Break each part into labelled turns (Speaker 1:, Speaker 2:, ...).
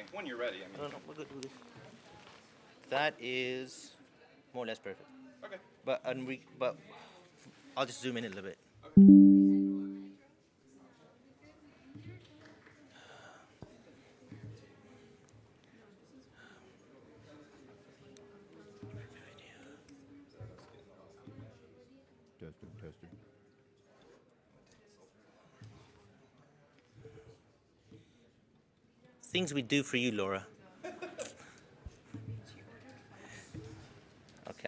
Speaker 1: mean, when you're ready. I mean,
Speaker 2: No, we're good. We're good. That is more or less perfect.
Speaker 1: okay.
Speaker 2: But I'll just zoom in a little bit.
Speaker 3: Testing.
Speaker 2: Things we do for you, Laura. Okay,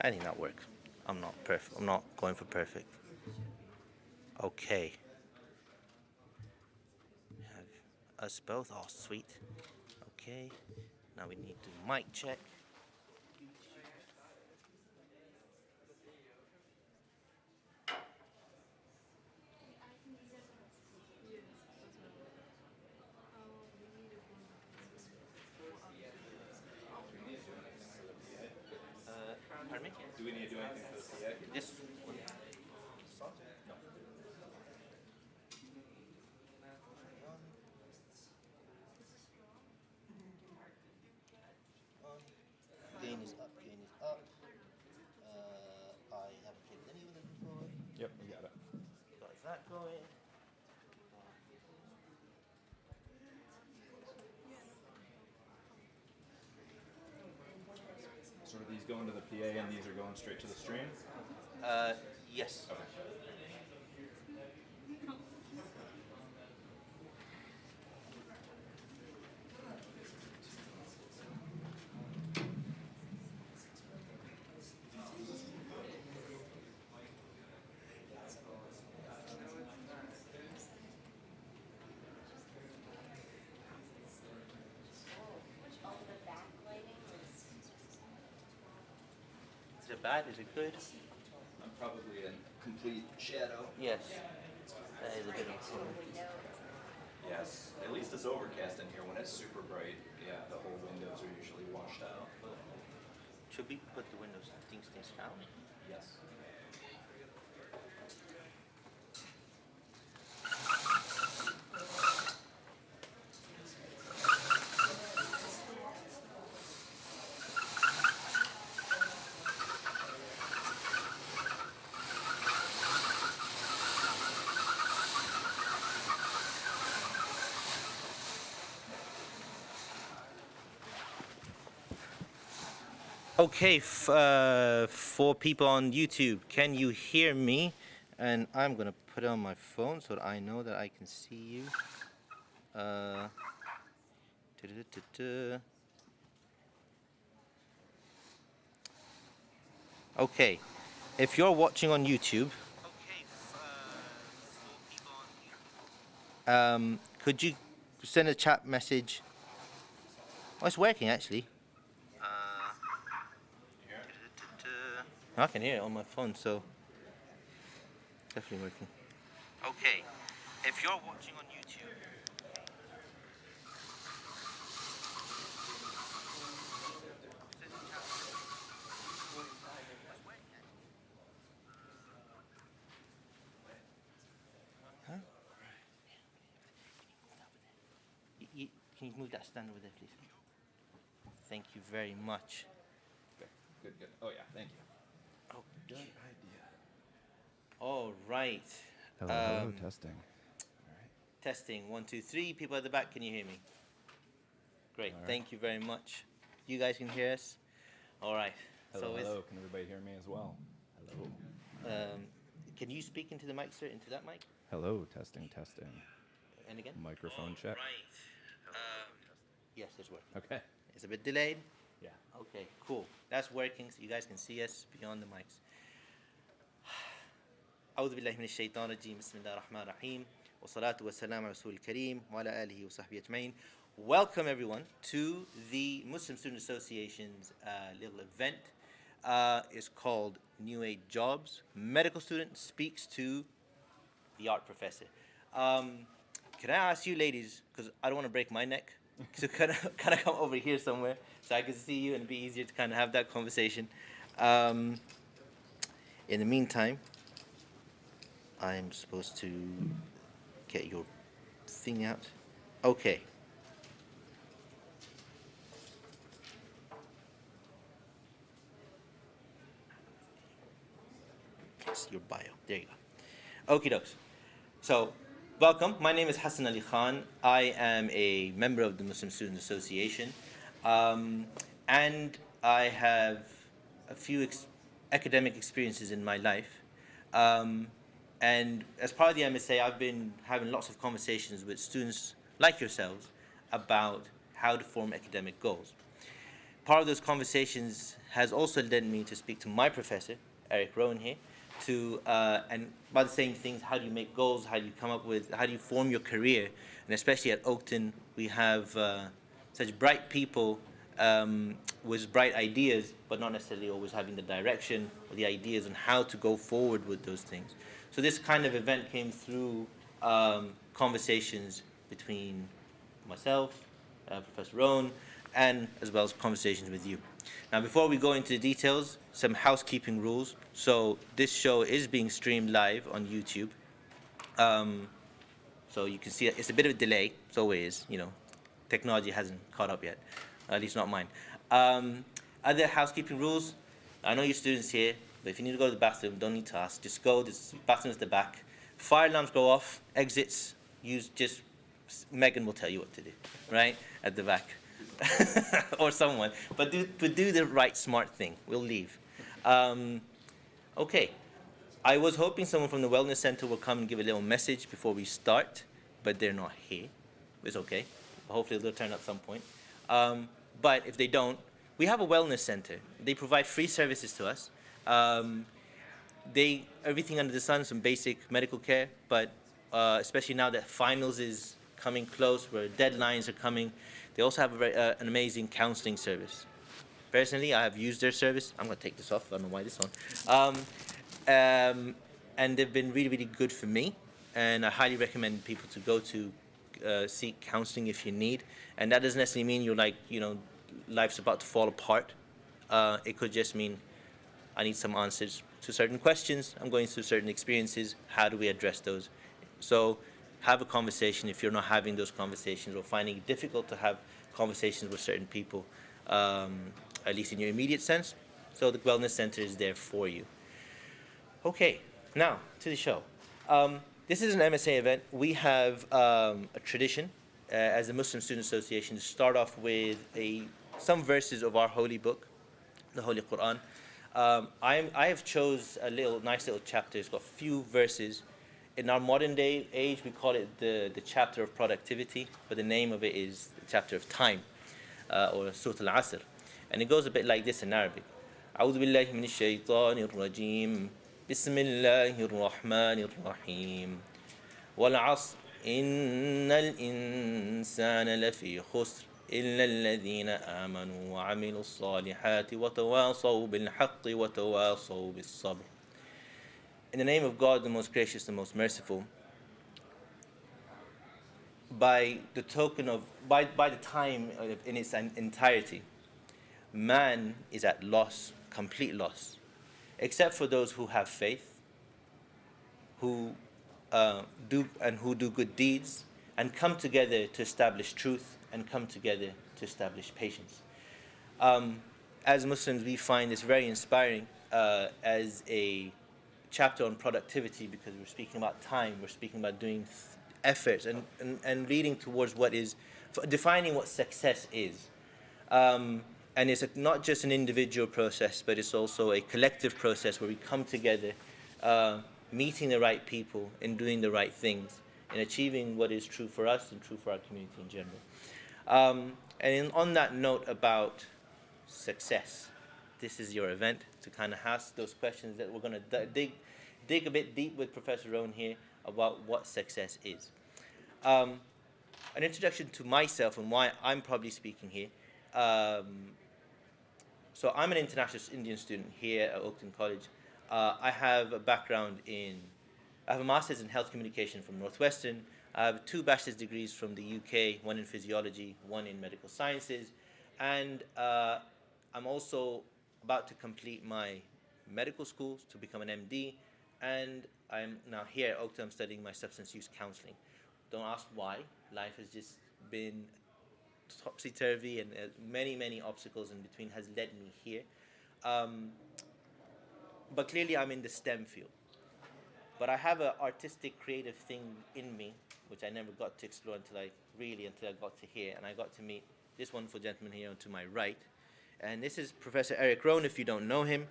Speaker 2: I think that works. I'm not perfect. I'm not going for perfect. Okay. Have us both. Oh, sweet. Okay. Now we need to mic check. Pardon me?
Speaker 1: Do we need to do anything for the PA?
Speaker 2: This one.
Speaker 1: No.
Speaker 2: Gain is up. Gain is up. I haven't played any of them before.
Speaker 3: Yep, we got it.
Speaker 2: Got that going.
Speaker 1: So are these going to the PA and these are going straight to the stream?
Speaker 2: Yes.
Speaker 1: Okay.
Speaker 2: Is it bad? Is it good?
Speaker 1: I'm probably in complete shadow.
Speaker 2: Yes. That is a bit of a
Speaker 1: Yes. At least it's overcast in here. When it's super bright, yeah, the whole windows are usually washed out. But
Speaker 2: Should we put the windows things down?
Speaker 1: yes.
Speaker 2: Okay, for people on YouTube, can you hear me? And I'm gonna put it on my phone so that I know that I can see you. Da-da-da-da-da. Okay, if you're watching on YouTube, could you send a chat message? Oh, it's working actually. I can hear it on my phone, so definitely working. Okay, if you're watching on YouTube, huh? Can you move that stand over there, please? Thank you very much.
Speaker 1: Okay. Good. Oh yeah, thank you.
Speaker 2: Oh,
Speaker 1: Good idea.
Speaker 2: all right.
Speaker 3: Hello, testing.
Speaker 2: Testing 1, 2, 3. People at the back, can you hear me? Great.
Speaker 3: All right.
Speaker 2: Thank you very much. You guys can hear us. All right.
Speaker 3: Hello. Can everybody hear me as well? Hello.
Speaker 2: Can you speak into the mic, sir? Into that mic?
Speaker 3: Hello, testing.
Speaker 2: And again?
Speaker 3: Microphone check.
Speaker 2: Right. Yes, it's working.
Speaker 3: Okay.
Speaker 2: It's a bit delayed.
Speaker 3: Yeah.
Speaker 2: Okay, cool. That's working, so you guys can see us beyond the mics. أعوذ بالله من الشيطان الرجيم بسم الله الرحمن الرحيم والصلاة والسلام على رسول الكريم وعلى آله وصحبه أجمعين. Welcome everyone to the Muslim Student Association's little event. It's called New Age Jobs. Medical student speaks to the art professor. Can I ask you ladies, because I don't want to break my neck, to kind of come over here somewhere so I can see you and it'd be easier to kind of have that conversation. In the meantime, I'm supposed to get your thing out. Okay. Yes, your bio. There you go. Okie dokes. So, welcome. My name is Hassan Ali Khan. I am a member of the Muslim Student Association. And I have a few academic experiences in my life. And as part of the MSA, I've been having lots of conversations with students like yourselves about how to form academic goals. Part of those conversations has also led me to speak to my professor, Erick Rohn here, and about the same things: how do you make goals, how do you come up with, how do you form your career? And especially at Oakton, we have such bright people with bright ideas, but not necessarily always having the direction or the ideas on how to go forward with those things. So this kind of event came through conversations between myself, Professor Rohn, and as well as conversations with you. Now, before we go into the details, some housekeeping rules. So this show is being streamed live on YouTube. So you can see it's a bit of a delay. It's always, technology hasn't caught up yet, at least not mine. Other housekeeping rules. I know you're students here, but if you need to go to the bathroom, don't need to ask. Just go. There's bathrooms at the back. Fire alarms go off. Exits. Megan will tell you what to do, right? At the back. Or someone. But do the right, smart thing. We'll leave. Okay. I was hoping someone from the Wellness Center will come and give a little message before we start, but they're not here. It's okay. Hopefully they'll turn up at some point. But if they don't, we have a Wellness Center. They provide free services to us. Everything under the sun, some basic medical care, but especially now that finals is coming close, where deadlines are coming, they also have an amazing counseling service. Personally, I have used their service. I'm going to take this off. I don't know why this on. And they've been really, really good for me. And I highly recommend people to go to seek counseling if you need. And that doesn't necessarily mean you're life's about to fall apart. It could just mean I need some answers to certain questions. I'm going through certain experiences. How do we address those? So have a conversation if you're not having those conversations or finding it difficult to have conversations with certain people, at least in your immediate sense. So the Wellness Center is there for you. Okay, now to the show. This is an MSA event. We have a tradition as the Muslim Student Association to start off with some verses of our holy book, the Holy Quran. I have chose a nice little chapter. It's got a few verses. In our modern day age, we call it the chapter of productivity, but the name of it is the chapter of time, or Surah Al-Asr. And it goes a bit like this in Arabic. أعوذ بالله من الشيطان الرجيم بسم الله الرحمن الرحيم والعصر إن الإنسان لفي خسر إلا الذين آمنوا وعملوا الصالحات وتواصوا بالحق وتواصوا بالصبر. In the name of God, the most gracious, the most merciful, by the time in its entirety, man is at loss, complete loss, except for those who have faith, who do good deeds, and come together to establish truth, and come together to establish patience. As Muslims, we find this very inspiring as a chapter on productivity, because we're speaking about time, we're speaking about doing efforts and leading towards defining what success is. And it's not just an individual process, but it's also a collective process where we come together, meeting the right people and doing the right things and achieving what is true for us and true for our community in general. On that note about success, this is your event to kind of ask those questions that we're going to dig a bit deep with Professor Rohn here about what success is. An introduction to myself and why I'm probably speaking here. So I'm an international Indian student here at Oakton College. I have a master's in health communication from Northwestern. I have 2 bachelor's degrees from the UK, one in physiology, one in medical sciences. And I'm also about to complete my medical school to become an MD. And I'm now here at Oakton. I'm studying my substance use counseling. Don't ask why. Life has just been topsy-turvy, and many, many obstacles in between has led me here. But clearly I'm in the STEM field. but I have an artistic, creative thing in me, which I never got to explore until I got to here, and I got to meet this wonderful gentleman here to my right. And this is Professor Erick Rohn, if you don't know him.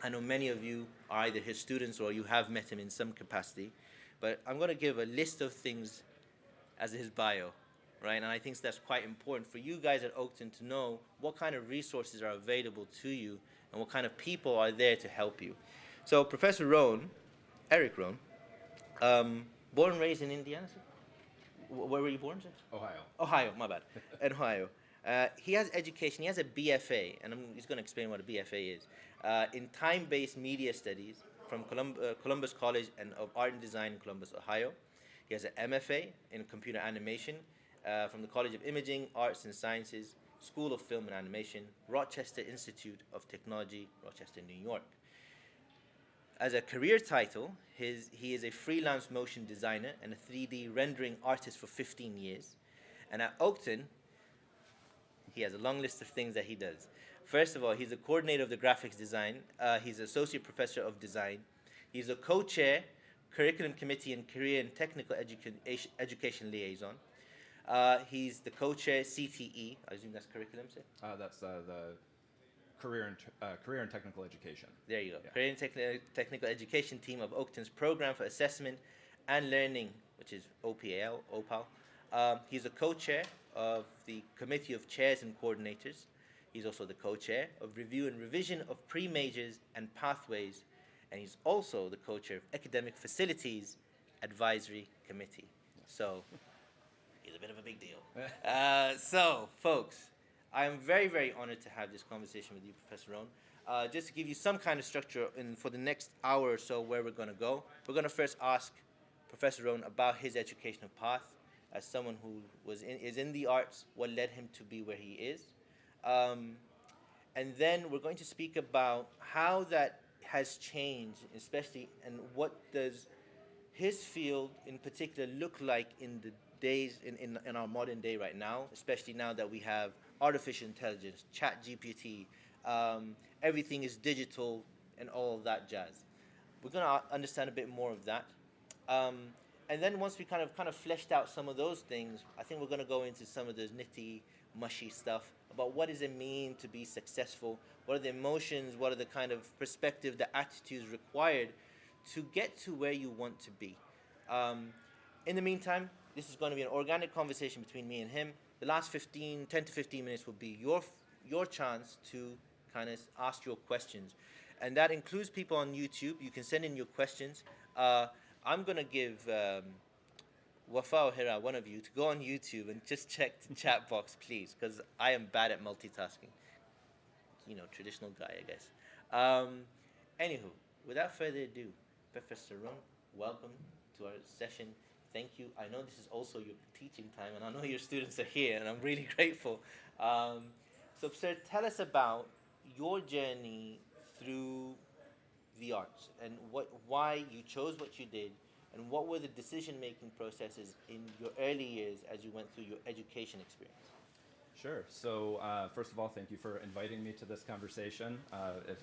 Speaker 2: I know many of you are either his students or you have met him in some capacity. But I'm going to give a list of things as his bio, right? And I think that's quite important for you guys at Oakton to know what kind of resources are available to you and what kind of people are there to help you. So Professor Rohn, Erick Rohn, born and raised in Indiana, sir? Where were you born, sir?
Speaker 3: Ohio.
Speaker 2: Ohio, my bad. In Ohio. He has education. He has a BFA, and he's going to explain what a BFA is, in time-based media studies from Columbus College of Art and Design in Columbus, Ohio. He has an MFA in computer animation from the College of Imaging, Arts and Sciences, School of Film and Animation, Rochester Institute of Technology, Rochester, New York. As a career title, he is a freelance motion designer and a 3D rendering artist for 15 years. And at Oakton, he has a long list of things that he does. First of all, he's a coordinator of the graphics design. He's an associate professor of design. He's a co-chair, curriculum committee, and career and technical education liaison. He's the co-chair CTE. I assume that's curriculum, sir?
Speaker 3: That's the career and technical education.
Speaker 2: There you go.
Speaker 3: Yeah.
Speaker 2: Career and technical education team of Oakton's program for assessment and learning, which is OPAL. He's a co-chair of the committee of chairs and coordinators. He's also the co-chair of review and revision of pre-majors and pathways, and he's also the co-chair of academic facilities advisory committee. So he's a bit of a big deal. So folks, I am very, very honored to have this conversation with you, Professor Rohn. Just to give you some kind of structure for the next hour or so where we're going to go, we're going to first ask Professor Rohn about his educational path as someone who is in the arts, what led him to be where he is. And then we're going to speak about how that has changed, especially, and what does his field in particular look like in the days, in our modern day right now, especially now that we have artificial intelligence, chat GPT, everything is digital and all of that jazz. We're going to understand a bit more of that. And then once we kind of fleshed out some of those things, I think we're going to go into some of those nitty, mushy stuff about what does it mean to be successful, what are the emotions, what are the kind of perspective, the attitudes required to get to where you want to be. In the meantime, this is going to be an organic conversation between me and him. The last 10 to 15 minutes will be your chance to kind of ask your questions. And that includes people on YouTube. You can send in your questions. I'm going to give Wafa or Hira, one of you, to go on YouTube and just check the chat box, please, because I am bad at multitasking. You know, traditional guy, I guess. Anywho, without further ado, Professor Rohn, welcome to our session. Thank you. I know this is also your teaching time, and I know your students are here, and I'm really grateful. So, sir, tell us about your journey through the arts and why you chose what you did, and what were the decision-making processes in your early years as you went through your education experience?
Speaker 3: Sure. So first of all, thank you for inviting me to this conversation. If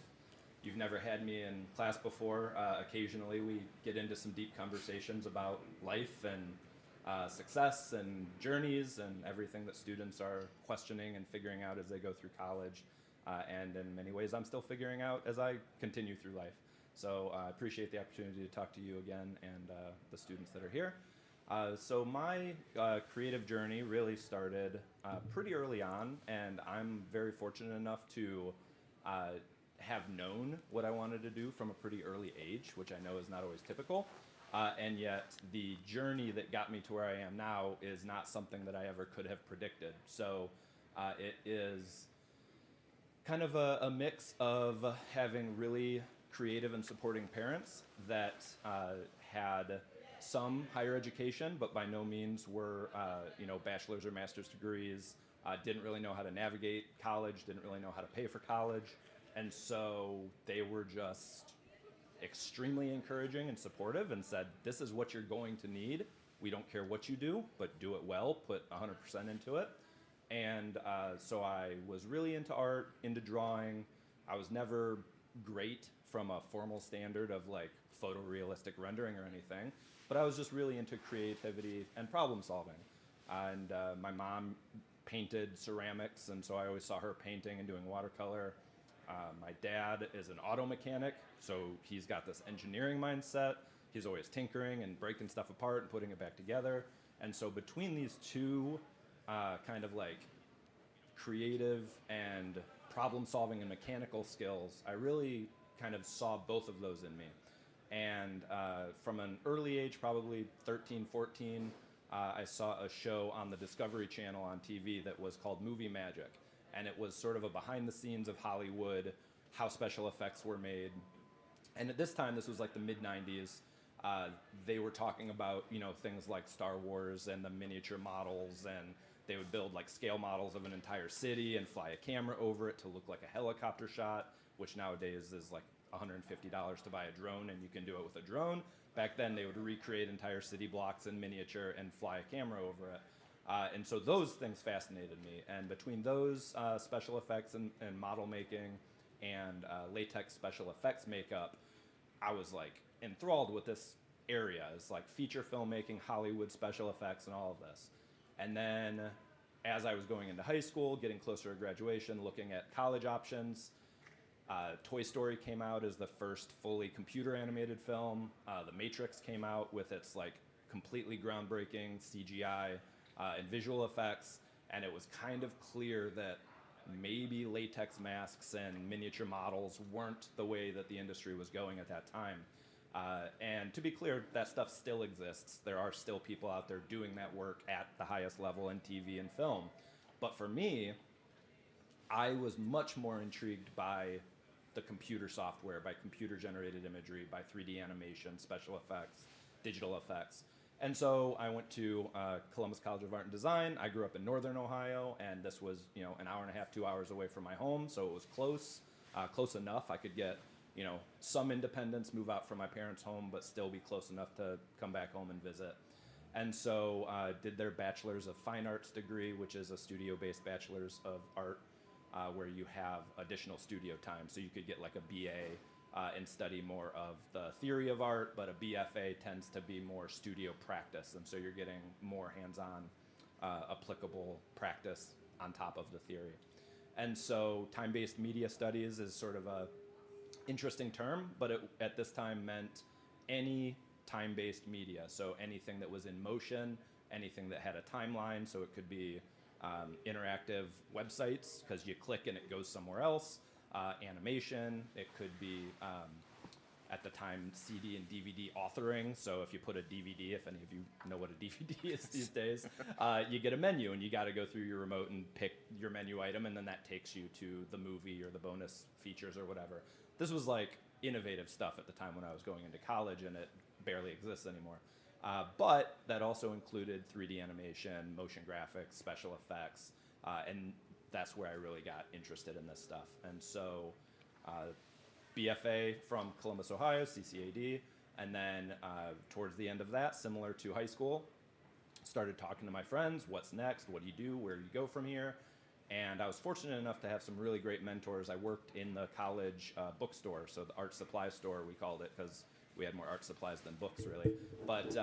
Speaker 3: you've never had me in class before, occasionally we get into some deep conversations about life and success and journeys and everything that students are questioning and figuring out as they go through college. And in many ways, I'm still figuring out as I continue through life. So I appreciate the opportunity to talk to you again and the students that are here. So my creative journey really started pretty early on, and I'm very fortunate enough to have known what I wanted to do from a pretty early age, which I know is not always typical. And yet the journey that got me to where I am now is not something that I ever could have predicted. So it is kind of a mix of having really creative and supporting parents that had some higher education, but by no means were bachelor's or master's degrees, didn't really know how to navigate college, didn't really know how to pay for college, and so they were just extremely encouraging and supportive and said, this is what you're going to need. We don't care what you do, but do it well, put 100% into it. And so I was really into art, into drawing. I was never great from a formal standard of like photorealistic rendering or anything, but I was just really into creativity and problem solving. And my mom painted ceramics, and so I always saw her painting and doing watercolor. My dad is an auto mechanic, so he's got this engineering mindset. He's always tinkering and breaking stuff apart and putting it back together. And so between these two kind of like creative and problem solving and mechanical skills, I really kind of saw both of those in me. And from an early age, probably 13, 14, I saw a show on the Discovery Channel on TV that was called Movie Magic. And it was sort of a behind the scenes of Hollywood, how special effects were made. And at this time, this was like the mid-90s, they were talking about, you know, things like Star Wars and the miniature models, and they would build like scale models of an entire city and fly a camera over it to look like a helicopter shot, which nowadays is like $150 to buy a drone, and you can do it with a drone. Back then, they would recreate entire city blocks in miniature and fly a camera over it. And so those things fascinated me. And between those special effects and model making and latex special effects makeup, I was like enthralled with this area. It's like feature filmmaking, Hollywood special effects, and all of this. And then as I was going into high school, getting closer to graduation, looking at college options, Toy Story came out as the first fully computer animated film. The Matrix came out with its like completely groundbreaking CGI and visual effects, and it was kind of clear that maybe latex masks and miniature models weren't the way that the industry was going at that time. And to be clear, that stuff still exists. There are still people out there doing that work at the highest level in TV and film. But for me, I was much more intrigued by the computer software, by computer-generated imagery, by 3D animation, special effects, digital effects. And so I went to Columbus College of Art and Design. I grew up in Northern Ohio, and this was, you know, an hour and a half, 2 hours away from my home, so it was close, close enough. I could get, you know, some independence, move out from my parents' home, but still be close enough to come back home and visit. And so did their Bachelor's of Fine Arts degree, which is a studio-based Bachelor's of Art, where you have additional studio time. So you could get like a BA and study more of the theory of art, but a BFA tends to be more studio practice, and so you're getting more hands-on applicable practice on top of the theory. And so time-based media studies is sort of a interesting term, but it at this time meant any time-based media, so anything that was in motion, anything that had a timeline, so it could be interactive websites, because you click and it goes somewhere else, animation, it could be, at the time, CD and DVD authoring, so if you put a DVD, if any of you know what a DVD is these days, you get a menu, and you got to go through your remote and pick your menu item, and then that takes you to the movie or the bonus features or whatever. This was like innovative stuff at the time when I was going into college, and it barely exists anymore. But that also included 3D animation, motion graphics, special effects, and that's where I really got interested in this stuff. And so BFA from Columbus, Ohio, CCAD, and then towards the end of that, similar to high school, started talking to my friends, what's next, what do you do, where do you go from here? And I was fortunate enough to have some really great mentors. I worked in the college bookstore, so the art supply store, we called it, because we had more art supplies than books, really. But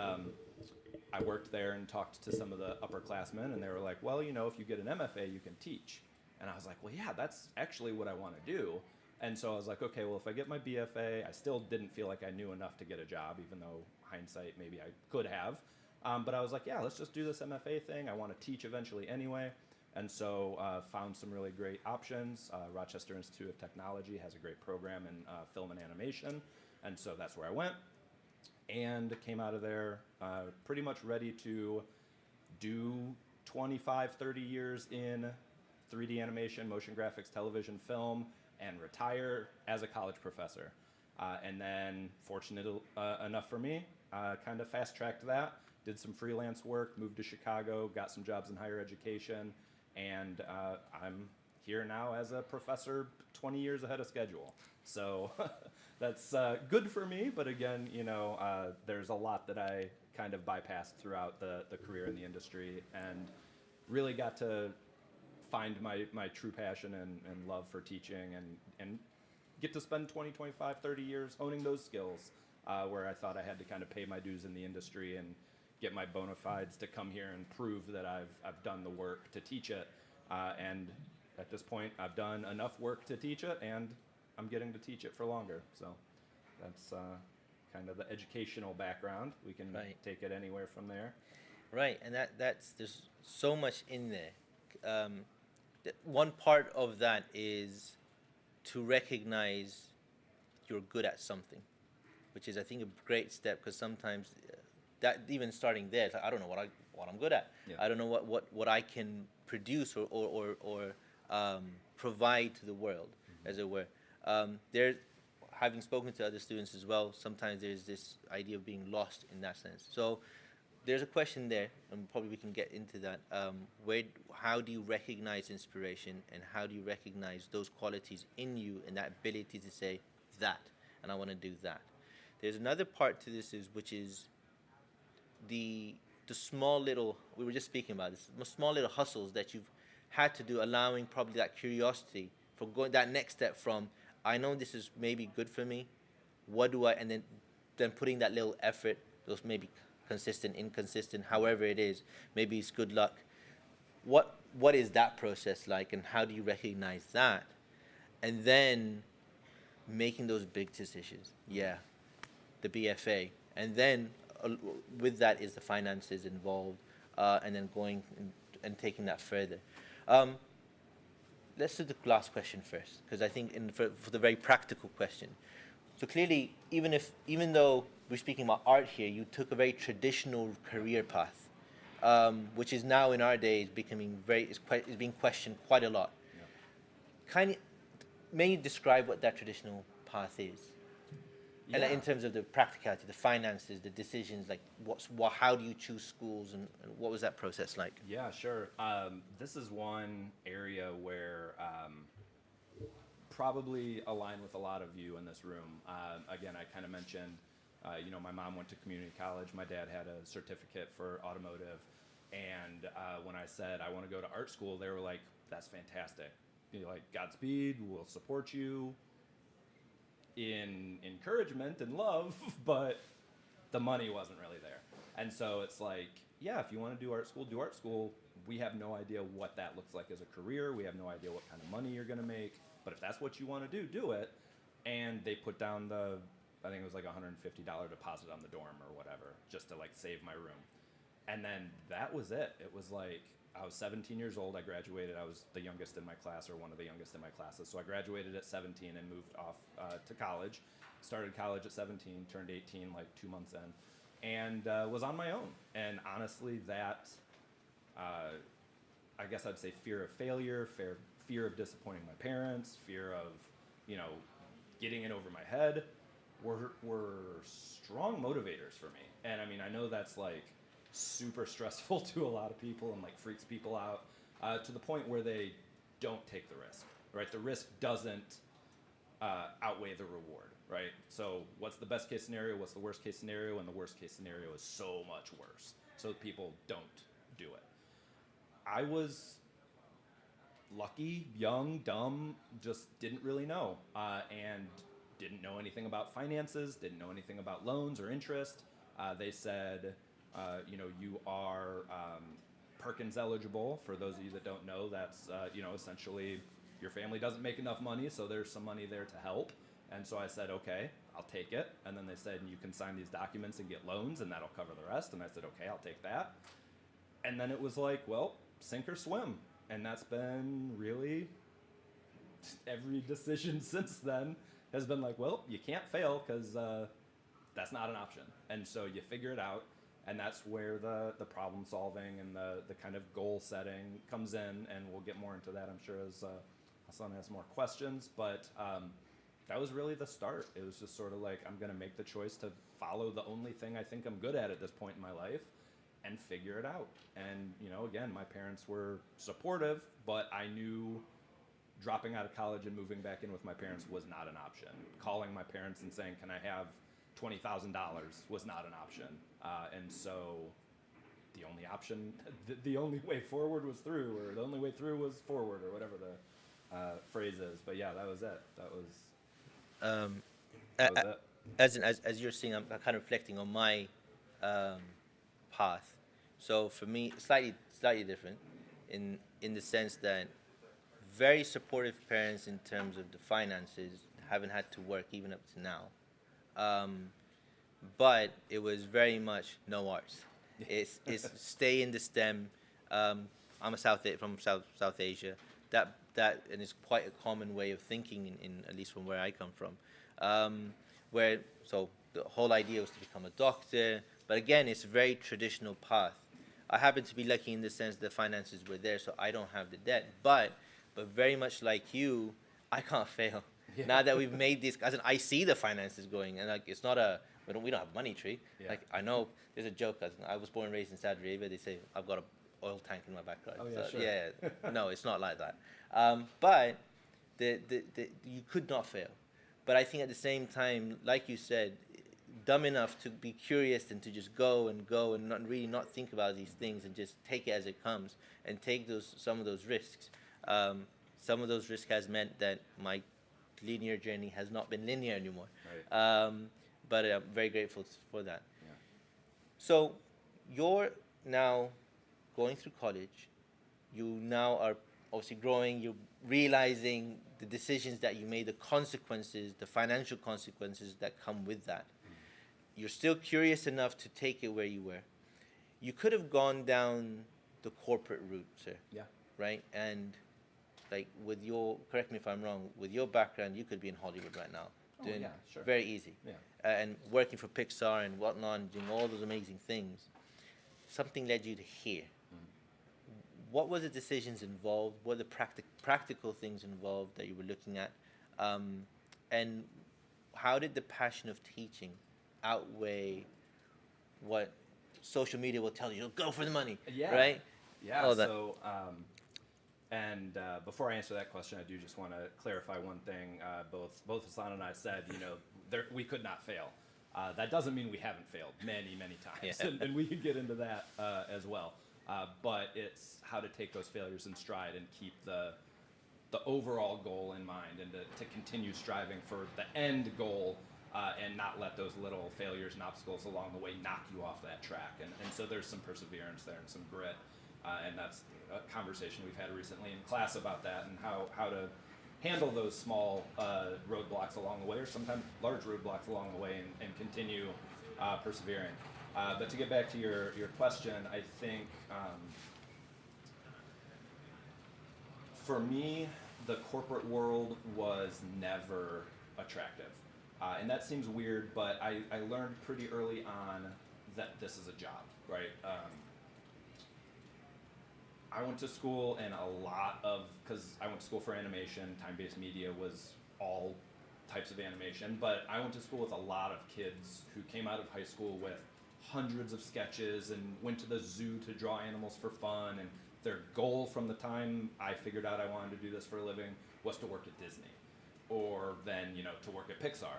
Speaker 3: I worked there and talked to some of the upperclassmen, and they were like, well, you know, if you get an MFA, you can teach. And I was like, well, yeah, that's actually what I want to do. And so I was like, okay, well, if I get my BFA, I still didn't feel like I knew enough to get a job, even though hindsight, maybe I could have. But I was like, yeah, let's just do this MFA thing. I want to teach eventually anyway. And so found some really great options. Rochester Institute of Technology has a great program in film and animation. And so that's where I went, and came out of there pretty much ready to do 25, 30 years in 3D animation, motion graphics, television, film, and retire as a college professor. And then, fortunate enough for me, kind of fast-tracked that, did some freelance work, moved to Chicago, got some jobs in higher education, and I'm here now as a professor 20 years ahead of schedule. So that's good for me, but again, you know, there's a lot that I kind of bypassed throughout the career in the industry, and really got to find my true passion and love for teaching, and get to spend 20, 25, 30 years honing those skills, where I thought I had to kind of pay my dues in the industry and get my bona fides to come here and prove that I've done the work to teach it. And at this point, I've done enough work to teach it, and I'm getting to teach it for longer. So that's kind of the educational background. We can
Speaker 2: Right.
Speaker 3: take it anywhere from there.
Speaker 2: Right, and that's there's so much in there. One part of that is to recognize you're good at something, which is I think a great step, because sometimes that even starting there, it's like, I don't know what I'm good at.
Speaker 3: Yeah.
Speaker 2: I don't know what I can produce or provide to the world, as it were. There, having spoken to other students as well, sometimes there's this idea of being lost in that sense. So there's a question there, and probably we can get into that. How do you recognize inspiration, and how do you recognize those qualities in you and that ability to say that, and I want to do that? There's another part to this, which is the small little, we were just speaking about this, small little hustles that you've had to do, allowing probably that curiosity for going that next step from, I know this is maybe good for me, what do I, and then putting that little effort, those maybe consistent, inconsistent, however it is, maybe it's good luck. What is that process like, and how do you recognize that? And then making those big decisions. Yeah, the BFA. And then with that is the finances involved, and then going and taking that further. Let's do the last question first, because I think for the very practical question. So clearly, even though we're speaking about art here, you took a very traditional career path, which is now in our days becoming is being questioned quite a lot.
Speaker 3: Yeah.
Speaker 2: May you describe what that traditional path is? And
Speaker 3: Yeah.
Speaker 2: in terms of the practicality, the finances, the decisions, like how do you choose schools, and what was that process like?
Speaker 3: Yeah, sure. This is one area where probably align with a lot of you in this room. Again, I kind of mentioned, my mom went to community college. My dad had a certificate for automotive. And when I said I want to go to art school, they were like, that's fantastic. Like, Godspeed, we'll support you in encouragement and love, but the money wasn't really there. And so it's like, yeah, if you want to do art school. We have no idea what that looks like as a career. We have no idea what kind of money you're going to make. But if that's what you want to do it. And they put down I think it was like $150 deposit on the dorm or whatever, just to like save my room. And then that was it. It was like, I was 17 years old. I graduated. I was the youngest in my class, or one of the youngest in my classes. So I graduated at 17 and moved off to college. Started college at 17, turned 18 like 2 months in, and was on my own. And honestly, that, I guess I'd say fear of failure, fear of disappointing my parents, fear of, getting in over my head, were strong motivators for me. And I mean, I know that's like super stressful to a lot of people and like freaks people out, to the point where they don't take the risk, right? The risk doesn't outweigh the reward, right? So what's the best case scenario? What's the worst case scenario? And the worst case scenario is so much worse. So people don't do it. I was lucky, young, dumb, just didn't really know, and didn't know anything about finances, didn't know anything about loans or interest. They said, you are Perkins eligible. For those of you that don't know, that's, essentially your family doesn't make enough money, so there's some money there to help. And so I said, okay, I'll take it. And then they said, you can sign these documents and get loans, and that'll cover the rest. And I said, okay, I'll take that. And then it was like, well, sink or swim. And that's been really every decision since then has been like, well, you can't fail, because that's not an option. And so you figure it out. And that's where the problem solving and the kind of goal setting comes in. And we'll get more into that, I'm sure, as Hassan has more questions. But that was really the start. It was just sort of like, I'm going to make the choice to follow the only thing I think I'm good at this point in my life and figure it out. And, again, my parents were supportive, but I knew dropping out of college and moving back in with my parents was not an option. Calling my parents and saying, can I have $20,000 was not an option. And so the only option, the only way forward was through, or the only way through was forward, or whatever the phrase is. But yeah, that was it. That was That was it.
Speaker 2: As you're seeing, I'm kind of reflecting on my um, path. So for me, slightly different, in the sense that very supportive parents in terms of the finances, haven't had to work even up to now. Um, but it was very much no arts. It's stay in the STEM. I'm from South Asia. That and it's quite a common way of thinking in at least from where I come from. Where so the whole idea was to become a doctor, but again, it's a very traditional path. I happen to be lucky in the sense the finances were there, so I don't have the debt. But very much like you, I can't fail.
Speaker 3: Yeah.
Speaker 2: Now that we've made this, as in I see the finances going, and like it's not a we don't have money tree.
Speaker 3: Yeah.
Speaker 2: Like I know there's a joke. As I was born and raised in Saudi Arabia. They say I've got a oil tank in my backyard.
Speaker 3: Oh, yeah,
Speaker 2: So,
Speaker 3: sure.
Speaker 2: yeah, no, it's not like that. But the you could not fail. But I think at the same time, like you said, dumb enough to be curious and to just go and not think about these things and just take it as it comes and take some of those risks. Some of those risks has meant that my linear journey has not been linear anymore.
Speaker 3: Right.
Speaker 2: But I'm very grateful for that.
Speaker 3: Yeah.
Speaker 2: So you're now going through college. You now are obviously growing. You're realizing the decisions that you made, the consequences, the financial consequences that come with that. You're still curious enough to take it where you were. You could have gone down the corporate route, sir.
Speaker 3: Yeah.
Speaker 2: Right? And like with your, correct me if I'm wrong, with your background, you could be in Hollywood right now.
Speaker 3: Oh,
Speaker 2: Doing
Speaker 3: yeah, sure.
Speaker 2: very easy.
Speaker 3: Yeah.
Speaker 2: And working for Pixar and whatnot, and doing all those amazing things. Something led you to here. What were the decisions involved? What were the practical things involved that you were looking at? And how did the passion of teaching outweigh what social media will tell you? Go for the money,
Speaker 3: Yeah.
Speaker 2: right?
Speaker 3: Yeah.
Speaker 2: All that.
Speaker 3: So, before I answer that question, I do just want to clarify one thing. Both Hassan and I said, we could not fail. That doesn't mean we haven't failed many times,
Speaker 2: Yeah.
Speaker 3: and we can get into that as well. But it's how to take those failures in stride and keep the overall goal in mind, and to continue striving for the end goal, and not let those little failures and obstacles along the way knock you off that track. And so there's some perseverance there and some grit, and that's a conversation we've had recently in class about that, and how to handle those small roadblocks along the way, or sometimes large roadblocks along the way, and continue persevering. But to get back to your question, I think for me, the corporate world was never attractive. And that seems weird, but I learned pretty early on that this is a job, right? I went to school, and because I went to school for animation, time-based media was all types of animation, but I went to school with a lot of kids who came out of high school with hundreds of sketches and went to the zoo to draw animals for fun, and their goal from the time I figured out I wanted to do this for a living was to work at Disney, or then, to work at Pixar.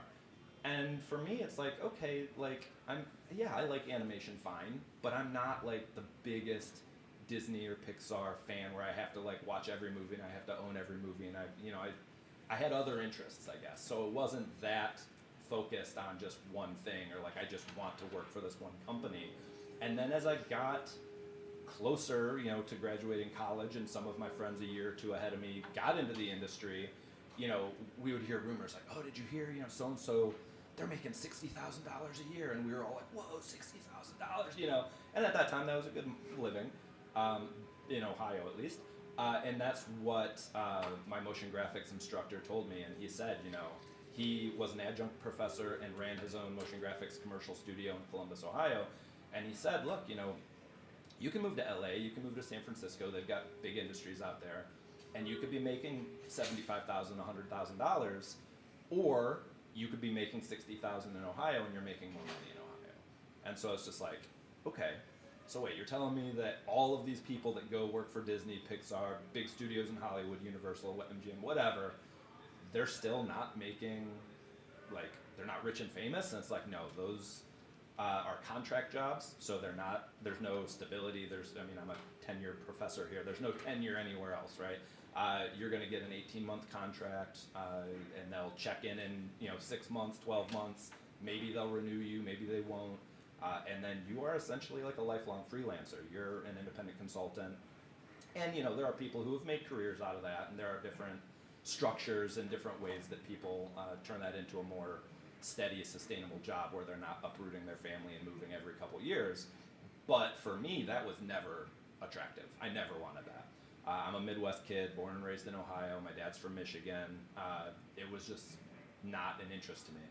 Speaker 3: And for me, it's like, okay, like, I like animation fine, but I'm not like the biggest Disney or Pixar fan where I have to like watch every movie and I have to own every movie, and I had other interests, I guess. So it wasn't that focused on just one thing, or like I just want to work for this one company. And then as I got closer, to graduating college, and some of my friends a year or two ahead of me got into the industry, we would hear rumors like, oh, did you hear, so-and-so, they're making $60,000 a year, and we were all like, whoa, $60,000, and at that time that was a good living, in Ohio at least, and that's what my motion graphics instructor told me, and he said, he was an adjunct professor and ran his own motion graphics commercial studio in Columbus, Ohio, and he said, look, you can move to LA, you can move to San Francisco, they've got big industries out there, and you could be making $75,000, $100,000, or you could be making $60,000 in Ohio and you're making more money in Ohio. And so it's just like, okay, so wait, you're telling me that all of these people that go work for Disney, Pixar, big studios in Hollywood, Universal, MGM, whatever, they're still not making, like, they're not rich and famous? And it's like, no, those are contract jobs, so there's no stability. I'm a tenure professor here. There's no tenure anywhere else, right? you're going to get an 18-month contract, and they'll check in 6 months, 12 months. Maybe they'll renew you, maybe they won't. And then you are essentially like a lifelong freelancer. You're an independent consultant. And there are people who have made careers out of that, and there are different structures and different ways that people turn that into a more steady, sustainable job where they're not uprooting their family and moving every couple years. But for me, that was never attractive. I never wanted that. I'm a Midwest kid, born and raised in Ohio. My dad's from Michigan. It was just not an interest to me.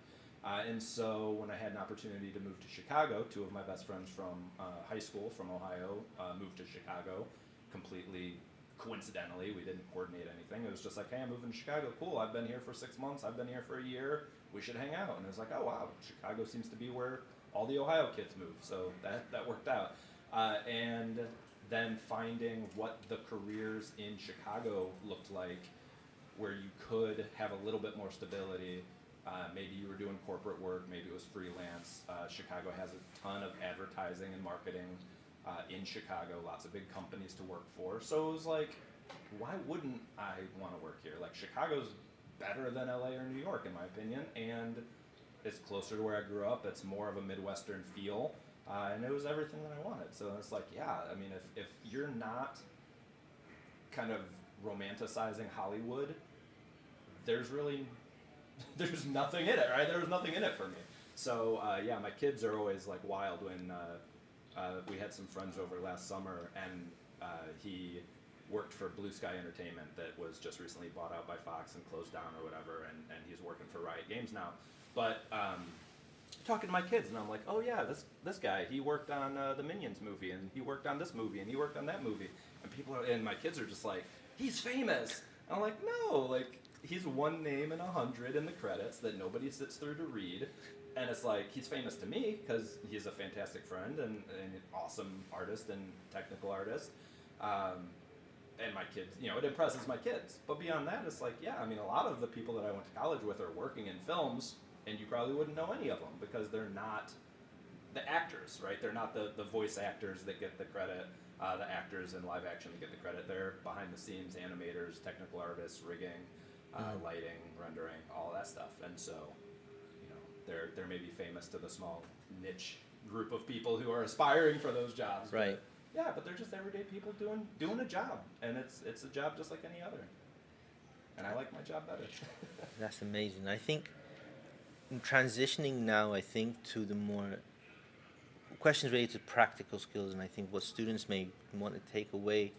Speaker 3: And so when I had an opportunity to move to Chicago, two of my best friends from high school from Ohio moved to Chicago completely coincidentally. We didn't coordinate anything. It was just like, hey, I'm moving to Chicago. Cool, I've been here for 6 months. I've been here for a year. We should hang out. And it was like, oh, wow, Chicago seems to be where all the Ohio kids move. So that worked out. And then finding what the careers in Chicago looked like, where you could have a little bit more stability. Maybe you were doing corporate work, maybe it was freelance. Chicago has a ton of advertising and marketing in Chicago, lots of big companies to work for. So it was like, why wouldn't I want to work here? Like, Chicago's better than LA or New York in my opinion, and it's closer to where I grew up. It's more of a Midwestern feel, and it was everything that I wanted. So it's like, yeah, I mean, if you're not kind of romanticizing Hollywood, there's nothing in it, right? There was nothing in it for me. So yeah, my kids are always like wild when we had some friends over last summer, and he worked for Blue Sky Entertainment that was just recently bought out by Fox and closed down or whatever, and he's working for Riot Games now. But talking to my kids, and I'm like, oh yeah, this guy, he worked on the Minions movie, and he worked on this movie, and he worked on that movie, and my kids are just like, he's famous. I'm like, no, like, he's one name in 100 in the credits that nobody sits through to read. And it's like, he's famous to me because he's a fantastic friend and an awesome artist and technical artist. And my kids, it impresses my kids. But beyond that, it's like, yeah, I mean, a lot of the people that I went to college with are working in films, and you probably wouldn't know any of them because they're not the actors, right? They're not the voice actors that get the credit, the actors in live action that get the credit. They're behind the scenes animators, technical artists, rigging, lighting, rendering, all that stuff. And so, they're maybe famous to the small niche group of people who are aspiring for those jobs.
Speaker 2: Right.
Speaker 3: But, yeah, but they're just everyday people doing a job, and it's a job just like any other. And I like my job better.
Speaker 2: That's amazing. I think transitioning now, to the more questions related to practical skills, and I think what students may want to take away,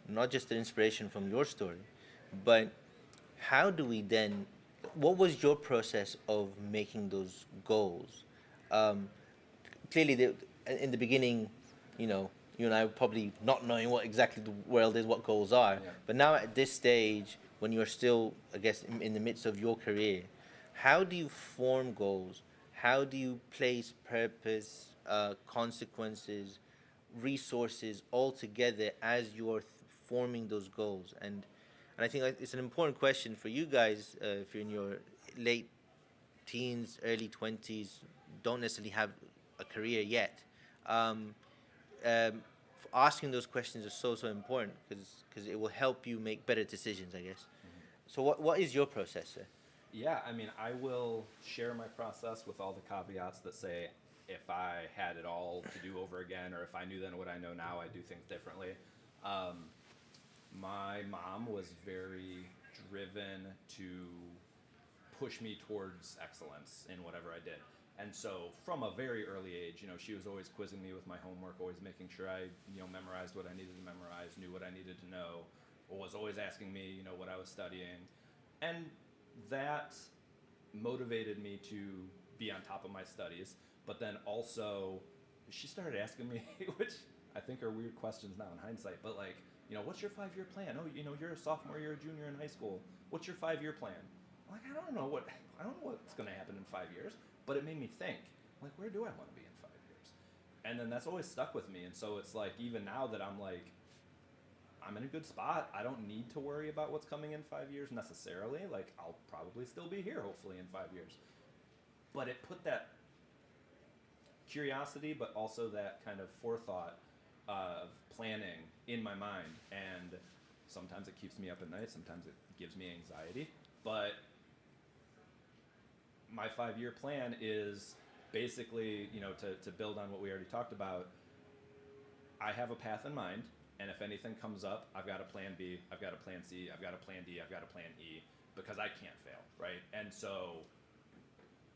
Speaker 2: not just the inspiration from your story, but how do we then, what was your process of making those goals? Clearly, in the beginning, you and I were probably not knowing what exactly the world is, what goals are.
Speaker 3: Yeah.
Speaker 2: But now at this stage, when you're still, I guess, in the midst of your career, how do you form goals? How do you place purpose, consequences, resources all together as you're forming those goals? And I think it's an important question for you guys if you're in your late teens, early 20s, don't necessarily have a career yet. Asking those questions is so important because it will help you make better decisions, I guess. Mm-hmm. So what is your process, sir?
Speaker 3: Yeah, I mean, I will share my process with all the caveats that say if I had it all to do over again, or if I knew then what I know now, I do things differently. My mom was very driven to push me towards excellence in whatever I did. And so from a very early age, she was always quizzing me with my homework, always making sure I, memorized what I needed to memorize, knew what I needed to know, was always asking me, what I was studying. And that motivated me to be on top of my studies. But then also, she started asking me, which I think are weird questions now in hindsight, but like, what's your 5-year plan? Oh, you're a sophomore, you're a junior in high school. What's your 5-year plan? I'm like, I don't know what's going to happen in 5 years, but it made me think, like, where do I want to be in 5 years? And then that's always stuck with me. And so it's like, even now that I'm like, I'm in a good spot. I don't need to worry about what's coming in 5 years necessarily. Like, I'll probably still be here, hopefully, in 5 years. But it put that curiosity, but also that kind of forethought of planning in my mind. And Sometimes it keeps me up at night. Sometimes it gives me anxiety. But my 5-year plan is basically, to build on what we already talked about. I have a path in mind, and if anything comes up, I've got a plan B, I've got a plan C, I've got a plan D, I've got a plan E, because I can't fail, right? And so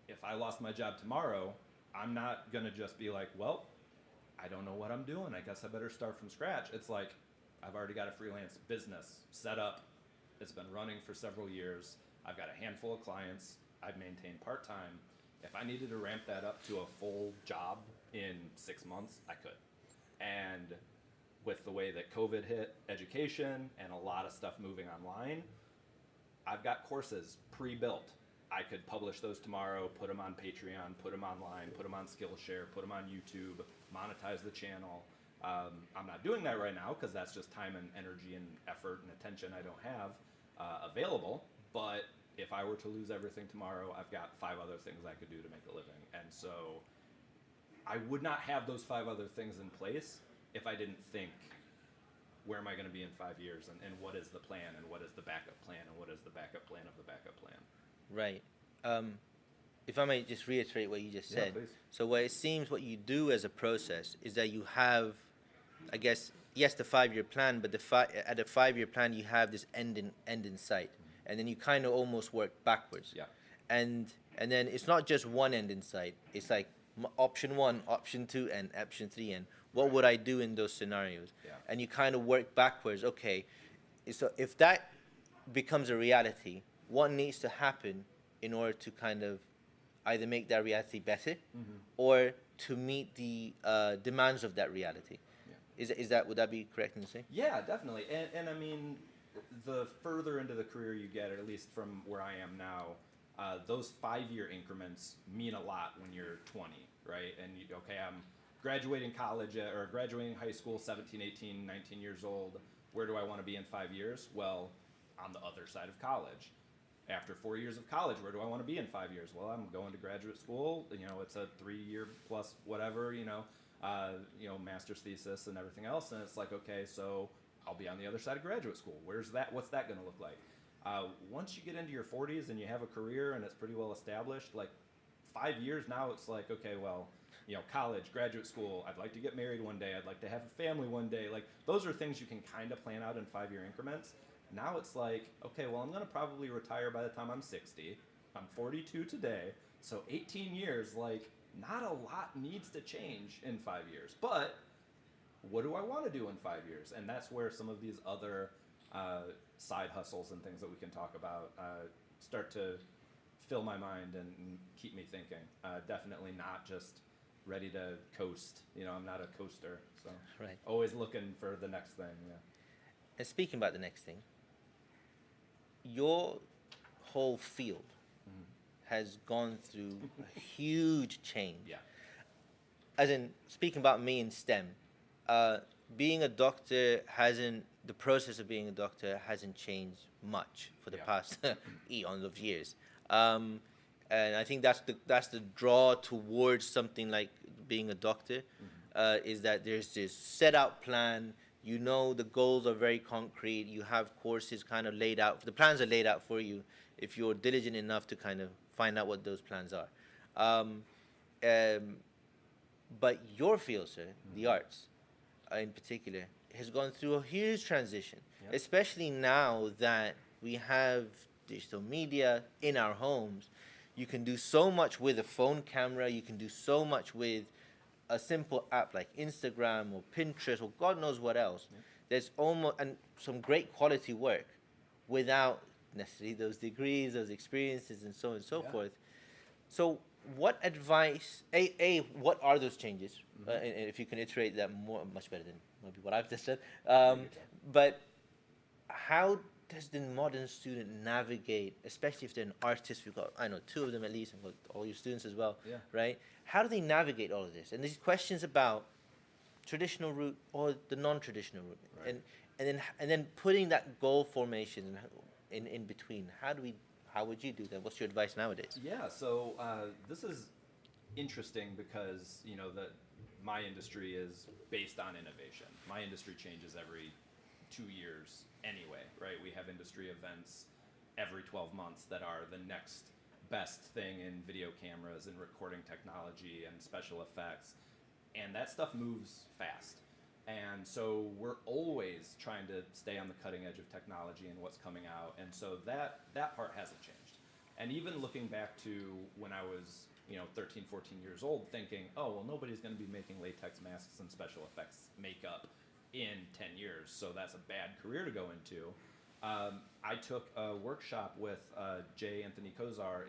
Speaker 3: if I lost my job tomorrow, I'm not gonna just be like, well, I don't know what I'm doing, I guess I better start from scratch. It's like, I've already got a freelance business set up, it's been running for several years, I've got a handful of clients, I've maintained part-time. If I needed to ramp that up to a full job in 6 months, I could. And with the way that COVID hit education and a lot of stuff moving online, I've got courses pre-built. I could publish those tomorrow, put them on Patreon, put them online, put them on Skillshare, put them on YouTube, monetize the channel. I'm not doing that right now because that's just time and energy and effort and attention I don't have available. But if I were to lose everything tomorrow, I've got 5 other things I could do to make a living. And so I would not have those 5 other things in place if I didn't think, where am I going to be in 5 years, and what is the plan, and what is the backup plan, and what is the backup plan of the backup plan.
Speaker 2: Right. If I may just reiterate what you just
Speaker 3: Yeah,
Speaker 2: said.
Speaker 3: please.
Speaker 2: So what it seems what you do as a process is that you have, I guess, yes, the 5-year plan, but at the 5-year plan you have this end in sight, and then you kind of almost work backwards.
Speaker 3: Yeah.
Speaker 2: And then it's not just one end in sight. It's like option 1, option 2, and option 3, and what would I do in those scenarios?
Speaker 3: Yeah.
Speaker 2: And you kind of work backwards. Okay, so if that becomes a reality, what needs to happen in order to kind of either make that reality better or to meet the demands of that reality?
Speaker 3: Yeah.
Speaker 2: Is that, would that be correct in saying?
Speaker 3: Yeah, definitely. And I mean, the further into the career you get, or at least from where I am now, those 5-year increments mean a lot when you're 20, right? And I'm graduating college or graduating high school, 17, 18, 19 years old. Where do I want to be in 5 years? Well, on the other side of college. After 4 years of college, where do I want to be in 5 years? Well, I'm going to graduate school. It's a 3-year plus whatever, master's thesis and everything else. And it's like, okay, so I'll be on the other side of graduate school. Where's that? What's that going to look like? Once you get into your 40s and you have a career and it's pretty well established, like 5 years now, it's like, okay, well, college, graduate school, I'd like to get married one day, I'd like to have a family one day. Like, those are things you can kind of plan out in 5-year increments. Now it's like, okay, well, I'm going to probably retire by the time I'm 60. I'm 42 today. So 18 years, like, not a lot needs to change in 5 years. But what do I want to do in 5 years? And that's where some of these other side hustles and things that we can talk about start to fill my mind and keep me thinking. Definitely not just ready to coast. I'm not a coaster. So
Speaker 2: Right.
Speaker 3: always looking for the next thing. Yeah.
Speaker 2: And speaking about the next thing, your whole field has gone through a huge change.
Speaker 3: Yeah.
Speaker 2: As in, speaking about me in STEM, being a doctor the process of being a doctor hasn't changed much for the
Speaker 3: Yeah.
Speaker 2: past eons of years. And I think that's the draw towards something like being a doctor, is that there's this set out plan. The goals are very concrete. You have courses kind of laid out. The plans are laid out for you if you're diligent enough to kind of find out what those plans are. But your field, sir, the arts in particular, has gone through a huge transition,
Speaker 3: Yep.
Speaker 2: especially now that we have digital media in our homes. You can do so much with a phone camera. You can do so much with a simple app like Instagram or Pinterest or God knows what else.
Speaker 3: Yeah.
Speaker 2: There's almost and some great quality work without necessarily those degrees, those experiences, and so on and so
Speaker 3: Yeah.
Speaker 2: forth. So, what advice? What are those changes? And if you can iterate that much better than maybe what I've just said. But how does the modern student navigate, especially if they're an artist? We've got, I know, 2 of them at least, and got all your students as well,
Speaker 3: Yeah.
Speaker 2: right? How do they navigate all of this? And these questions about traditional route or the non-traditional route,
Speaker 3: Right.
Speaker 2: and then putting that goal formation in between. How would you do that? What's your advice nowadays?
Speaker 3: Yeah, so this is interesting because my industry is based on innovation. My industry changes every 2 years anyway, right? We have industry events every 12 months that are the next best thing in video cameras and recording technology and special effects. And that stuff moves fast. And so we're always trying to stay on the cutting edge of technology and what's coming out. And so that part hasn't changed. And even looking back to when I was 13, 14 years old, thinking, oh, well, nobody's going to be making latex masks and special effects makeup in 10 years, so that's a bad career to go into. I took a workshop with J. Anthony Kozar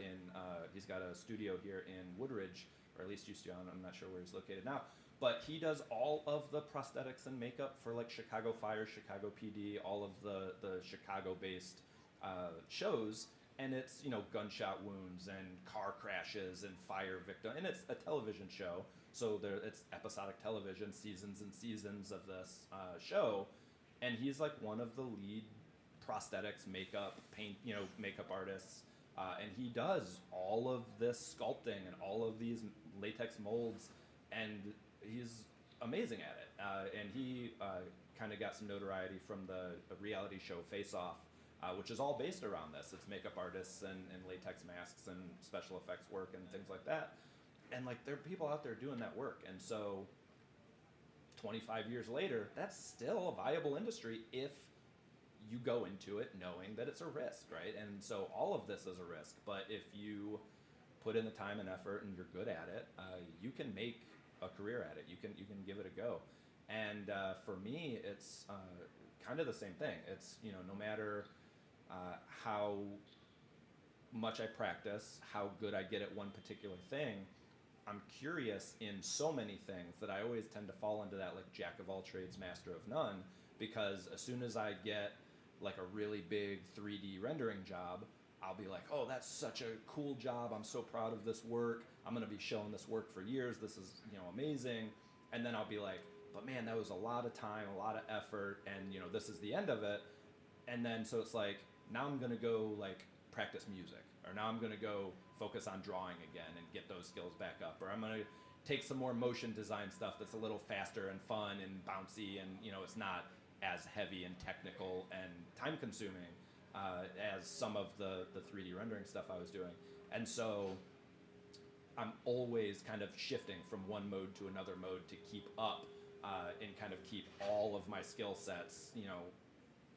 Speaker 3: he's got a studio here in Woodridge, or at least used to, I'm not sure where he's located now, but he does all of the prosthetics and makeup for like Chicago Fire, Chicago PD, all of the Chicago-based shows, and it's, gunshot wounds and car crashes and fire victim, and it's a television show, so it's episodic television, seasons and seasons of this show, and he's like one of the lead prosthetics, makeup, paint, makeup artists, and he does all of this sculpting and all of these latex molds, and he's amazing at it. And he kind of got some notoriety from the reality show Face Off, which is all based around this. It's makeup artists and latex masks and special effects work and things like that. And like there are people out there doing that work, and so 25 years later, that's still a viable industry if you go into it knowing that it's a risk, right? And so all of this is a risk, but if you put in the time and effort and you're good at it, you can make a career at it. You can give it a go. And for me, it's kind of the same thing. It's no matter how much I practice, how good I get at one particular thing, I'm curious in so many things that I always tend to fall into that like jack of all trades, master of none, because as soon as I get like a really big 3D rendering job, I'll be like, oh, that's such a cool job. I'm so proud of this work. I'm going to be showing this work for years. This is, amazing. And then I'll be like, but man, that was a lot of time, a lot of effort, and this is the end of it. And then so it's like, now I'm going to go like practice music, or now I'm going to go focus on drawing again and get those skills back up, or I'm going to take some more motion design stuff that's a little faster and fun and bouncy, and it's not as heavy and technical and time consuming as some of the 3D rendering stuff I was doing. And so I'm always kind of shifting from one mode to another mode to keep up and kind of keep all of my skill sets,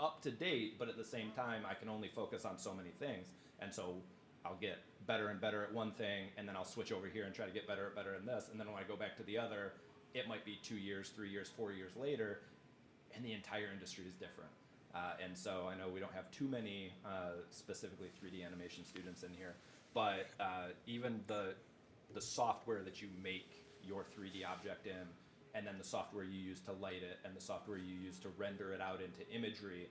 Speaker 3: up to date, but at the same time, I can only focus on so many things. And so I'll get better and better at one thing, and then I'll switch over here and try to get better in this. And then when I go back to the other, it might be 2 years, 3 years, 4 years later, and the entire industry is different. And so I know we don't have too many specifically 3D animation students in here, but even the software that you make your 3D object in, and then the software you use to light it, and the software you use to render it out into imagery,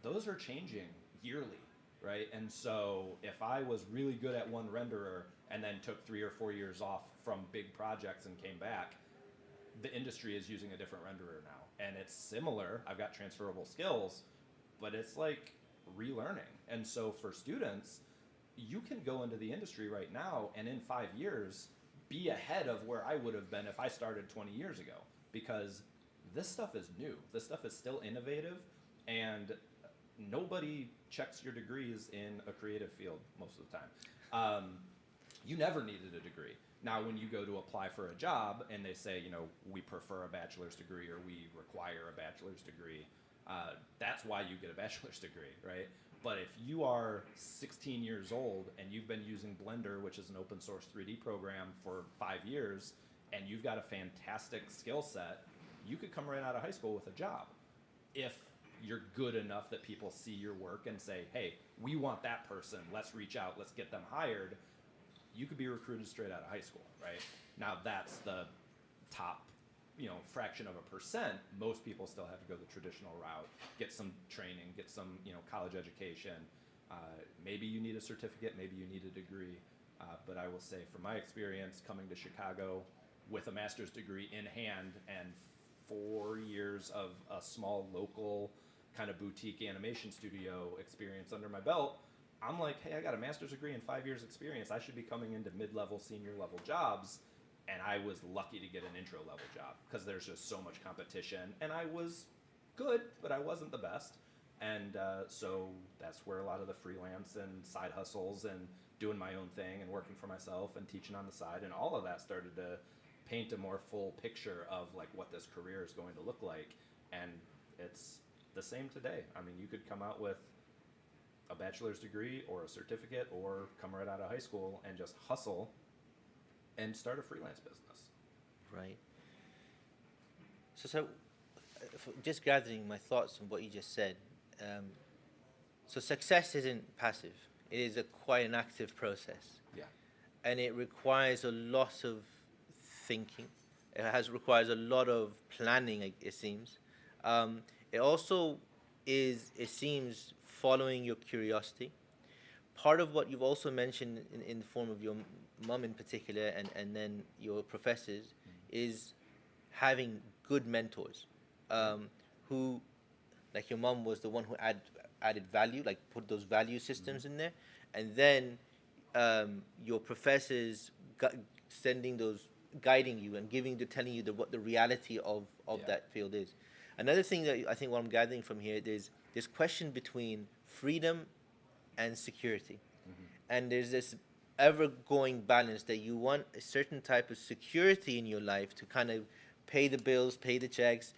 Speaker 3: those are changing yearly, right? And so if I was really good at one renderer and then took 3 or 4 years off from big projects and came back, the industry is using a different renderer now. And it's similar, I've got transferable skills, but it's like relearning. And so for students, you can go into the industry right now and in 5 years be ahead of where I would have been if I started 20 years ago, because this stuff is new. This stuff is still innovative, and nobody checks your degrees in a creative field most of the time. You never needed a degree. Now, when you go to apply for a job and they say, we prefer a bachelor's degree or we require a bachelor's degree, that's why you get a bachelor's degree, right? But if you are 16 years old and you've been using Blender, which is an open source 3D program, for 5 years, and you've got a fantastic skill set, you could come right out of high school with a job. If you're good enough that people see your work and say, hey, we want that person, let's reach out, let's get them hired, you could be recruited straight out of high school, right? Now that's the top, fraction of a percent. Most people still have to go the traditional route, get some training, get some, college education. Maybe you need a certificate, maybe you need a degree. But I will say, from my experience coming to Chicago with a master's degree in hand and 4 years of a small local kind of boutique animation studio experience under my belt, I'm like, hey, I got a master's degree and 5 years experience. I should be coming into mid-level, senior-level jobs. And I was lucky to get an intro-level job because there's just so much competition. And I was good, but I wasn't the best. And so that's where a lot of the freelance and side hustles and doing my own thing and working for myself and teaching on the side and all of that started to paint a more full picture of like what this career is going to look like. And it's the same today. I mean, you could come out with a bachelor's degree or a certificate or come right out of high school and just hustle and start a freelance business.
Speaker 2: Right. So just gathering my thoughts on what you just said. So success isn't passive. It is quite an active process.
Speaker 3: Yeah.
Speaker 2: And it requires a lot of thinking. Requires a lot of planning, it seems. It also is, it seems, following your curiosity. Part of what you've also mentioned in the form of your mum in particular and then your professors is having good mentors who, like your mum was the one who added value, like put those value systems in there. And then your professors guiding you and telling you what the reality of that field is. Another thing that I think what I'm gathering from here is this question between freedom and security. And there's this ever-going balance that you want a certain type of security in your life to kind of pay the bills, pay the checks,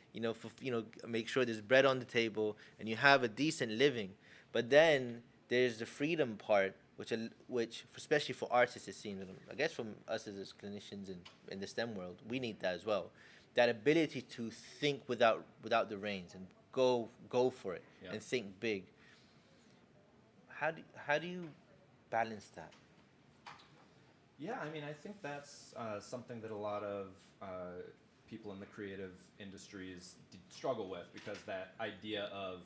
Speaker 2: make sure there's bread on the table and you have a decent living. But then there's the freedom part, which especially for artists it seems, and I guess from us as clinicians in the STEM world, we need that as well. That ability to think without the reins and go for it and think big. How do you balance that?
Speaker 3: Yeah, I mean, I think that's something that a lot of people in the creative industries struggle with, because that idea of,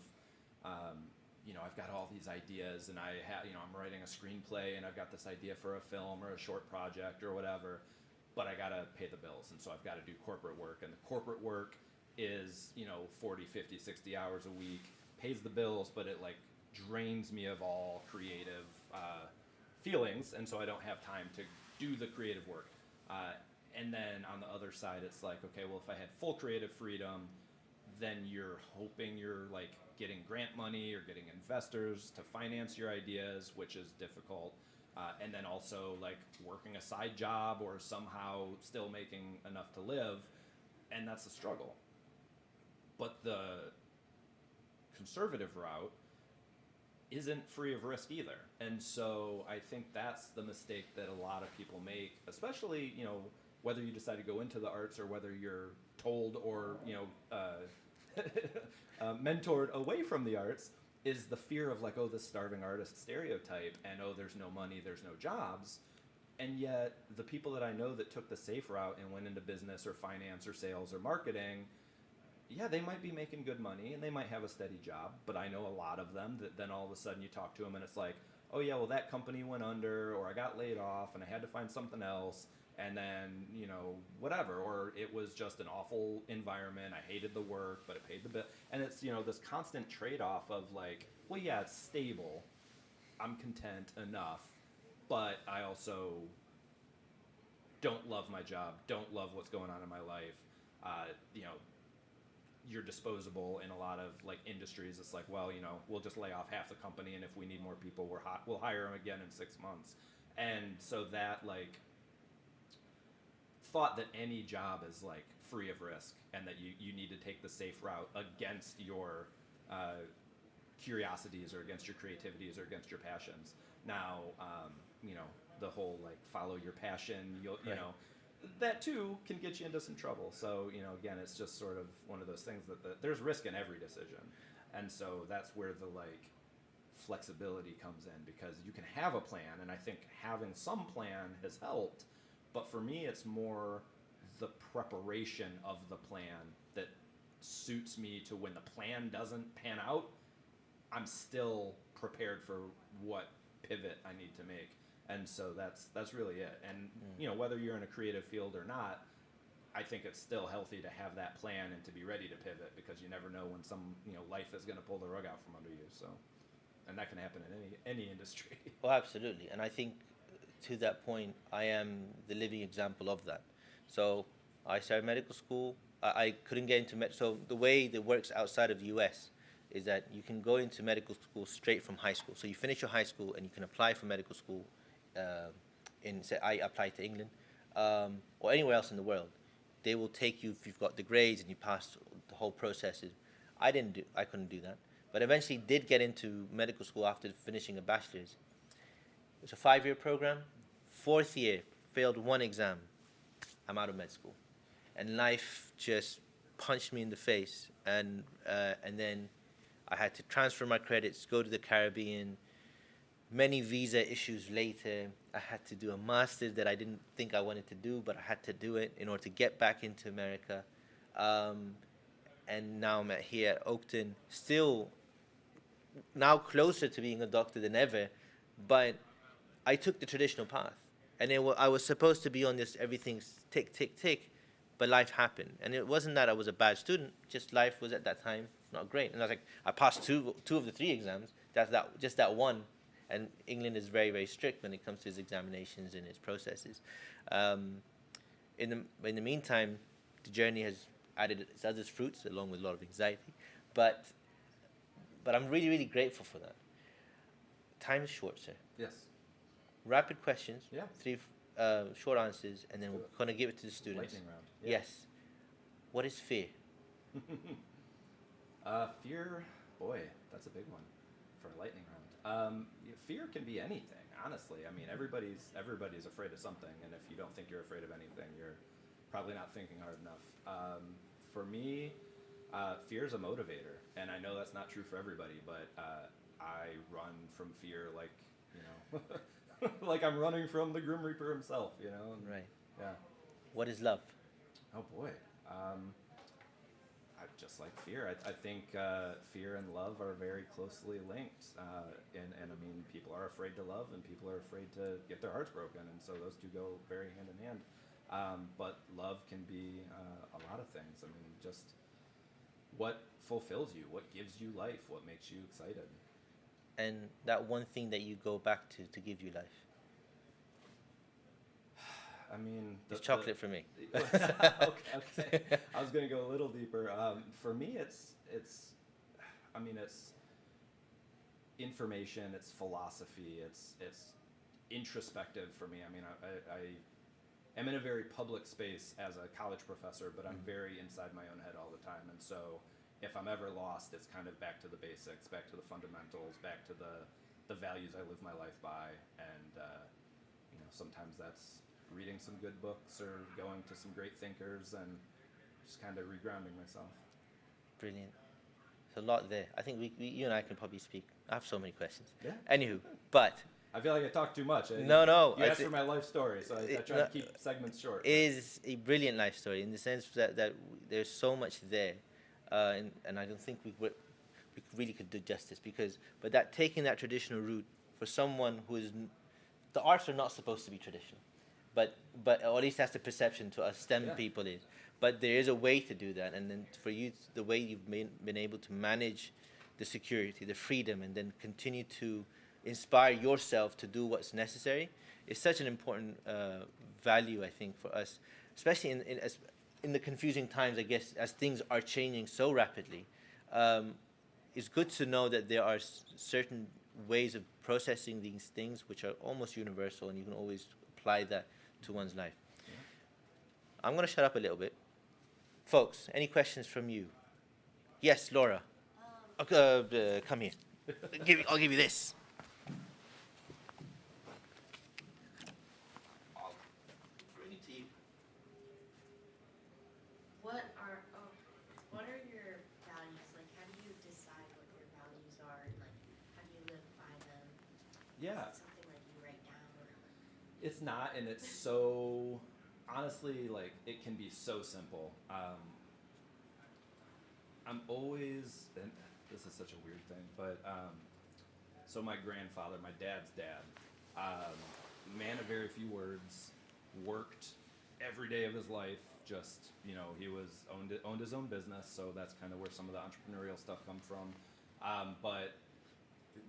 Speaker 3: I've got all these ideas and I'm writing a screenplay and I've got this idea for a film or a short project or whatever, but I gotta pay the bills, and so I've got to do corporate work, and the corporate work is 40, 50, 60 hours a week, pays the bills, but it like drains me of all creative feelings, and so I don't have time to do the creative work. And then on the other side, it's like, okay, well, if I had full creative freedom, then you're hoping you're like getting grant money or getting investors to finance your ideas, which is difficult. And then also like working a side job or somehow still making enough to live, and that's a struggle. But the conservative route isn't free of risk either. And so I think that's the mistake that a lot of people make, especially, whether you decide to go into the arts or whether you're told or, mentored away from the arts, is the fear of like, oh, this starving artist stereotype, and oh, there's no money, there's no jobs. And yet the people that I know that took the safe route and went into business or finance or sales or marketing, yeah, they might be making good money and they might have a steady job, but I know a lot of them that then all of a sudden you talk to them and it's like, oh yeah, well that company went under, or I got laid off and I had to find something else, and then, whatever, or it was just an awful environment, I hated the work, but it paid the bill. And it's, this constant trade-off of like, well yeah, it's stable, I'm content enough, but I also don't love my job, don't love what's going on in my life. You're disposable in a lot of like industries. It's like, well, we'll just lay off half the company, and if we need more people, we'll hire them again in 6 months. And so that like thought that any job is like free of risk, and that you need to take the safe route against your curiosities or against your creativities or against your passions. Now, the whole like follow your passion, that too can get you into some trouble. So, again, it's just sort of one of those things that there's risk in every decision. And so that's where the like flexibility comes in, because you can have a plan, and I think having some plan has helped. But for me, it's more the preparation of the plan that suits me, to when the plan doesn't pan out, I'm still prepared for what pivot I need to make. And so that's really it. And whether you're in a creative field or not, I think it's still healthy to have that plan and to be ready to pivot, because you never know when some life is going to pull the rug out from under you. So, and that can happen in any industry.
Speaker 2: Oh, absolutely. And I think to that point, I am the living example of that. So I started medical school. I couldn't get into so the way that works outside of the U.S. is that you can go into medical school straight from high school. So you finish your high school and you can apply for medical school. Say I applied to England or anywhere else in the world. They will take you if you've got the grades and you pass the whole processes. I couldn't do that, but eventually did get into medical school after finishing a bachelor's. It's a 5-year program. 4th year, failed one exam. I'm out of med school, and life just punched me in the face. And then I had to transfer my credits, go to the Caribbean. Many visa issues later, I had to do a master's that I didn't think I wanted to do, but I had to do it in order to get back into America. And now I'm here at Oakton, still now closer to being a doctor than ever, but I took the traditional path. And I was supposed to be on this everything's tick, tick, tick, but life happened. And it wasn't that I was a bad student, just life was at that time not great. And I was like, I passed two of the 3 exams, just that one. And England is very, very strict when it comes to its examinations and its processes. In the meantime, the journey has added its other fruits along with a lot of anxiety. But I'm really, really grateful for that. Time is short, sir.
Speaker 3: Yes.
Speaker 2: Rapid questions,
Speaker 3: Yeah.
Speaker 2: 3 short answers, and then we're going to give it to the students.
Speaker 3: Lightning round. Yeah.
Speaker 2: Yes. What is fear?
Speaker 3: Fear, boy, that's a big one for a lightning round. Fear can be anything, honestly. I mean, everybody's afraid of something, and if you don't think you're afraid of anything, you're probably not thinking hard enough. For me, fear is a motivator, and I know that's not true for everybody, but I run from fear like, like I'm running from the Grim Reaper himself, and,
Speaker 2: Right.
Speaker 3: Yeah.
Speaker 2: What is love?
Speaker 3: Oh boy. I just like fear. I think fear and love are very closely linked. And I mean, people are afraid to love and people are afraid to get their hearts broken. And so those two go very hand in hand. But love can be a lot of things. I mean, just what fulfills you, what gives you life, what makes you excited.
Speaker 2: And that one thing that you go back to give you life?
Speaker 3: I mean,
Speaker 2: It's chocolate for me.
Speaker 3: okay. I was going to go a little deeper. For me, it's information, it's philosophy, it's introspective for me. I mean, I am in a very public space as a college professor, but I'm very inside my own head all the time. And so if I'm ever lost, it's kind of back to the basics, back to the fundamentals, back to the values I live my life by. And, sometimes that's reading some good books or going to some great thinkers and just kind of regrounding myself.
Speaker 2: Brilliant. There's a lot there. I think you and I can probably speak. I have so many questions.
Speaker 3: Yeah.
Speaker 2: Anywho, but
Speaker 3: I feel like I talk too much.
Speaker 2: No.
Speaker 3: You asked for my life story, so I try to keep segments short.
Speaker 2: It is a brilliant life story in the sense that there's so much there, and I don't think we really could do justice but that taking that traditional route for someone who is, the arts are not supposed to be traditional, but or at least that's the perception to us STEM people is. But there is a way to do that, and then for you, the way you've been able to manage the security, the freedom, and then continue to inspire yourself to do what's necessary is such an important value, I think, for us, especially in the confusing times, I guess, as things are changing so rapidly. It's good to know that there are certain ways of processing these things which are almost universal, and you can always apply that to one's life. Yeah. I'm going to shut up a little bit. Folks, any questions from you? Yes, Laura. Come here. I'll give you this.
Speaker 4: What are your values? Like, how do you decide what your values are? And, like, how do you live by them?
Speaker 3: Yeah.
Speaker 4: Is it something like you write down? Or like...
Speaker 3: It's not, and it's so, honestly, like, it can be so simple. I'm always, and this is such a weird thing, but so my grandfather, my dad's dad, man of very few words, worked every day of his life. Just, he owned his own business, so that's kind of where some of the entrepreneurial stuff come from. But it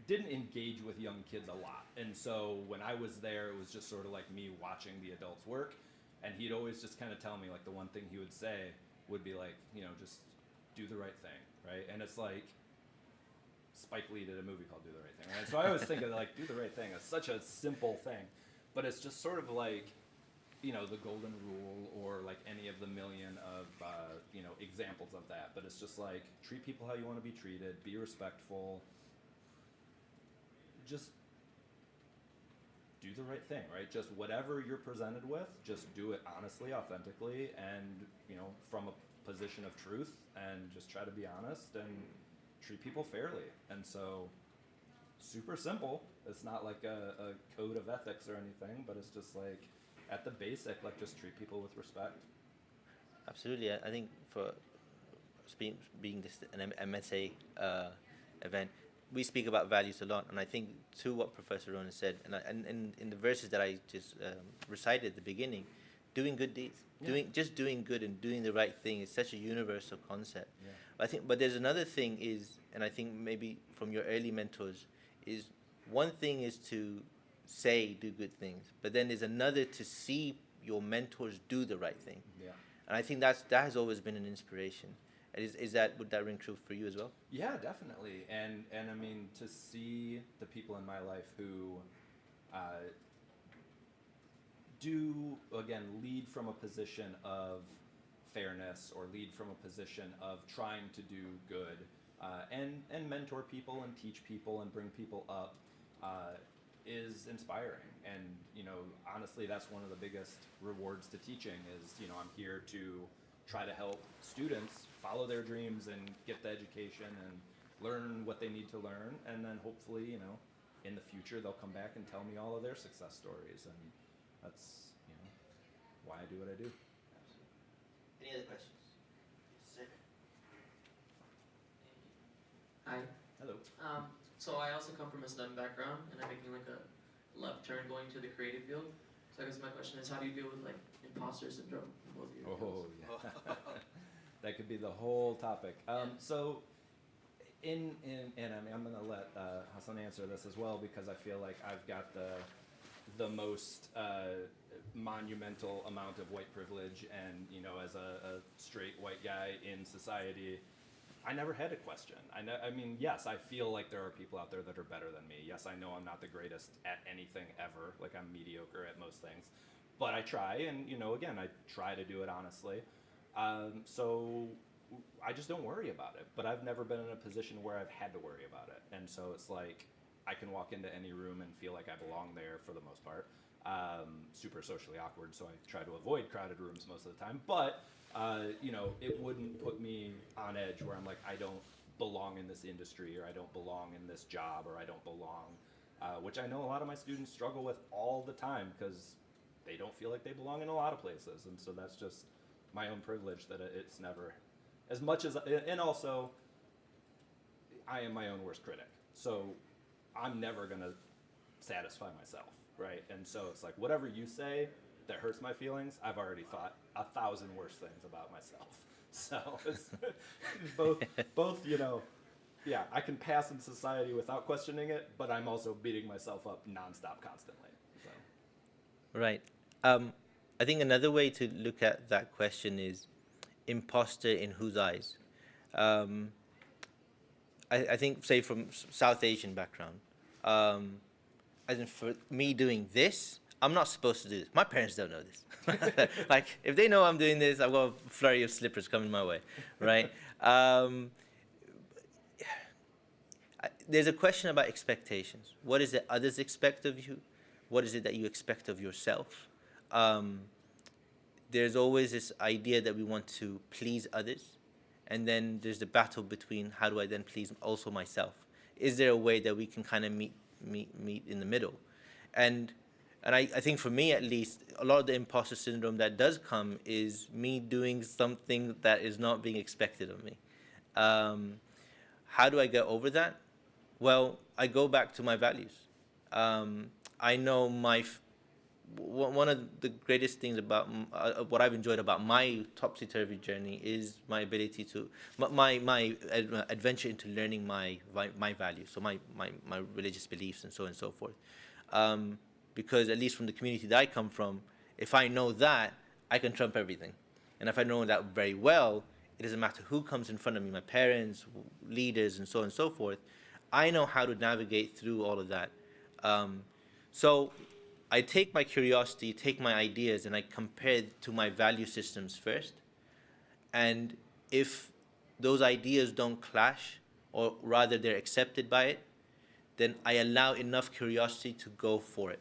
Speaker 3: didn't engage with young kids a lot. And so when I was there, it was just sort of like me watching the adults work. And he'd always just kind of tell me, like, the one thing he would say would be like, just do the right thing, right? And it's like, Spike Lee did a movie called Do the Right Thing, right? So I always think of, like, do the right thing. It's such a simple thing, but it's just sort of like, the golden rule, or like any of the million of, examples of that. But it's just like, treat people how you want to be treated, be respectful, just do the right thing, right? Just whatever you're presented with, just do it honestly, authentically, and, from a position of truth, and just try to be honest and treat people fairly. And so, super simple. It's not like a code of ethics or anything, but it's just like, at the basic, like, just treat people with respect.
Speaker 2: Absolutely. I think for being this an MSA event, we speak about values a lot, and I think to what Professor Rohn said, and in the verses that I just recited at the beginning, doing good deeds, doing good and doing the right thing is such a universal concept.
Speaker 3: Yeah.
Speaker 2: But there's another thing is, and I think maybe from your early mentors, is one thing is to say do good things, but then there's another to see your mentors do the right thing.
Speaker 3: Yeah.
Speaker 2: And I think that has always been an inspiration. Would that ring true for you as well?
Speaker 3: Yeah, definitely. And I mean, to see the people in my life who do, again, lead from a position of fairness, or lead from a position of trying to do good, and mentor people and teach people and bring people up, is inspiring. And, honestly, that's one of the biggest rewards to teaching is, I'm here to try to help students follow their dreams and get the education and learn what they need to learn. And then hopefully, in the future, they'll come back and tell me all of their success stories. And that's, why I do what I do.
Speaker 2: Any other questions? Yes, sir.
Speaker 5: Hi.
Speaker 3: Hello.
Speaker 5: So I also come from a STEM background, and I'm making like a left turn going to the creative field. So I guess my question is, how do you deal with like imposter syndrome in both of your fields?
Speaker 3: Yeah. That could be the whole topic. So, and I mean, I'm gonna let Hassan answer this as well, because I feel like I've got the most monumental amount of white privilege, and as a straight white guy in society, I never had a question. I mean, yes, I feel like there are people out there that are better than me. Yes, I know I'm not the greatest at anything ever. Like, I'm mediocre at most things. But I try, and, again, I try to do it honestly. So I just don't worry about it. But I've never been in a position where I've had to worry about it. And so it's like, I can walk into any room and feel like I belong there for the most part. Super socially awkward, so I try to avoid crowded rooms most of the time. But it wouldn't put me on edge where I'm like, I don't belong in this industry, or I don't belong in this job, or I don't belong, which I know a lot of my students struggle with all the time, because they don't feel like they belong in a lot of places. And so that's just my own privilege, that it's never as much as, and also I am my own worst critic. So I'm never going to satisfy myself, right? And so it's like, whatever you say that hurts my feelings, I've already thought 1,000 worse things about myself. So it's both, yeah, I can pass in society without questioning it, but I'm also beating myself up nonstop constantly. So.
Speaker 2: Right. I think another way to look at that question is imposter in whose eyes? I think, say, from South Asian background, as in for me doing this, I'm not supposed to do this. My parents don't know this. Like, if they know I'm doing this, I've got a flurry of slippers coming my way, right? There's a question about expectations. What is it others expect of you? What is it that you expect of yourself? There's always this idea that we want to please others, and then there's the battle between how do I then please also myself? Is there a way that we can kind of meet in the middle? And I think for me, at least, a lot of the imposter syndrome that does come is me doing something that is not being expected of me. How do I get over that? Well, I go back to my values. I know one of the greatest things about what I've enjoyed about my topsy-turvy journey is my ability to my adventure into learning my values, so my religious beliefs and so on and so forth. Because at least from the community that I come from, if I know that, I can trump everything. And if I know that very well, it doesn't matter who comes in front of me, my parents, leaders, and so on and so forth. I know how to navigate through all of that. So I take my curiosity, take my ideas, and I compare it to my value systems first. And if those ideas don't clash, or rather they're accepted by it, then I allow enough curiosity to go for it.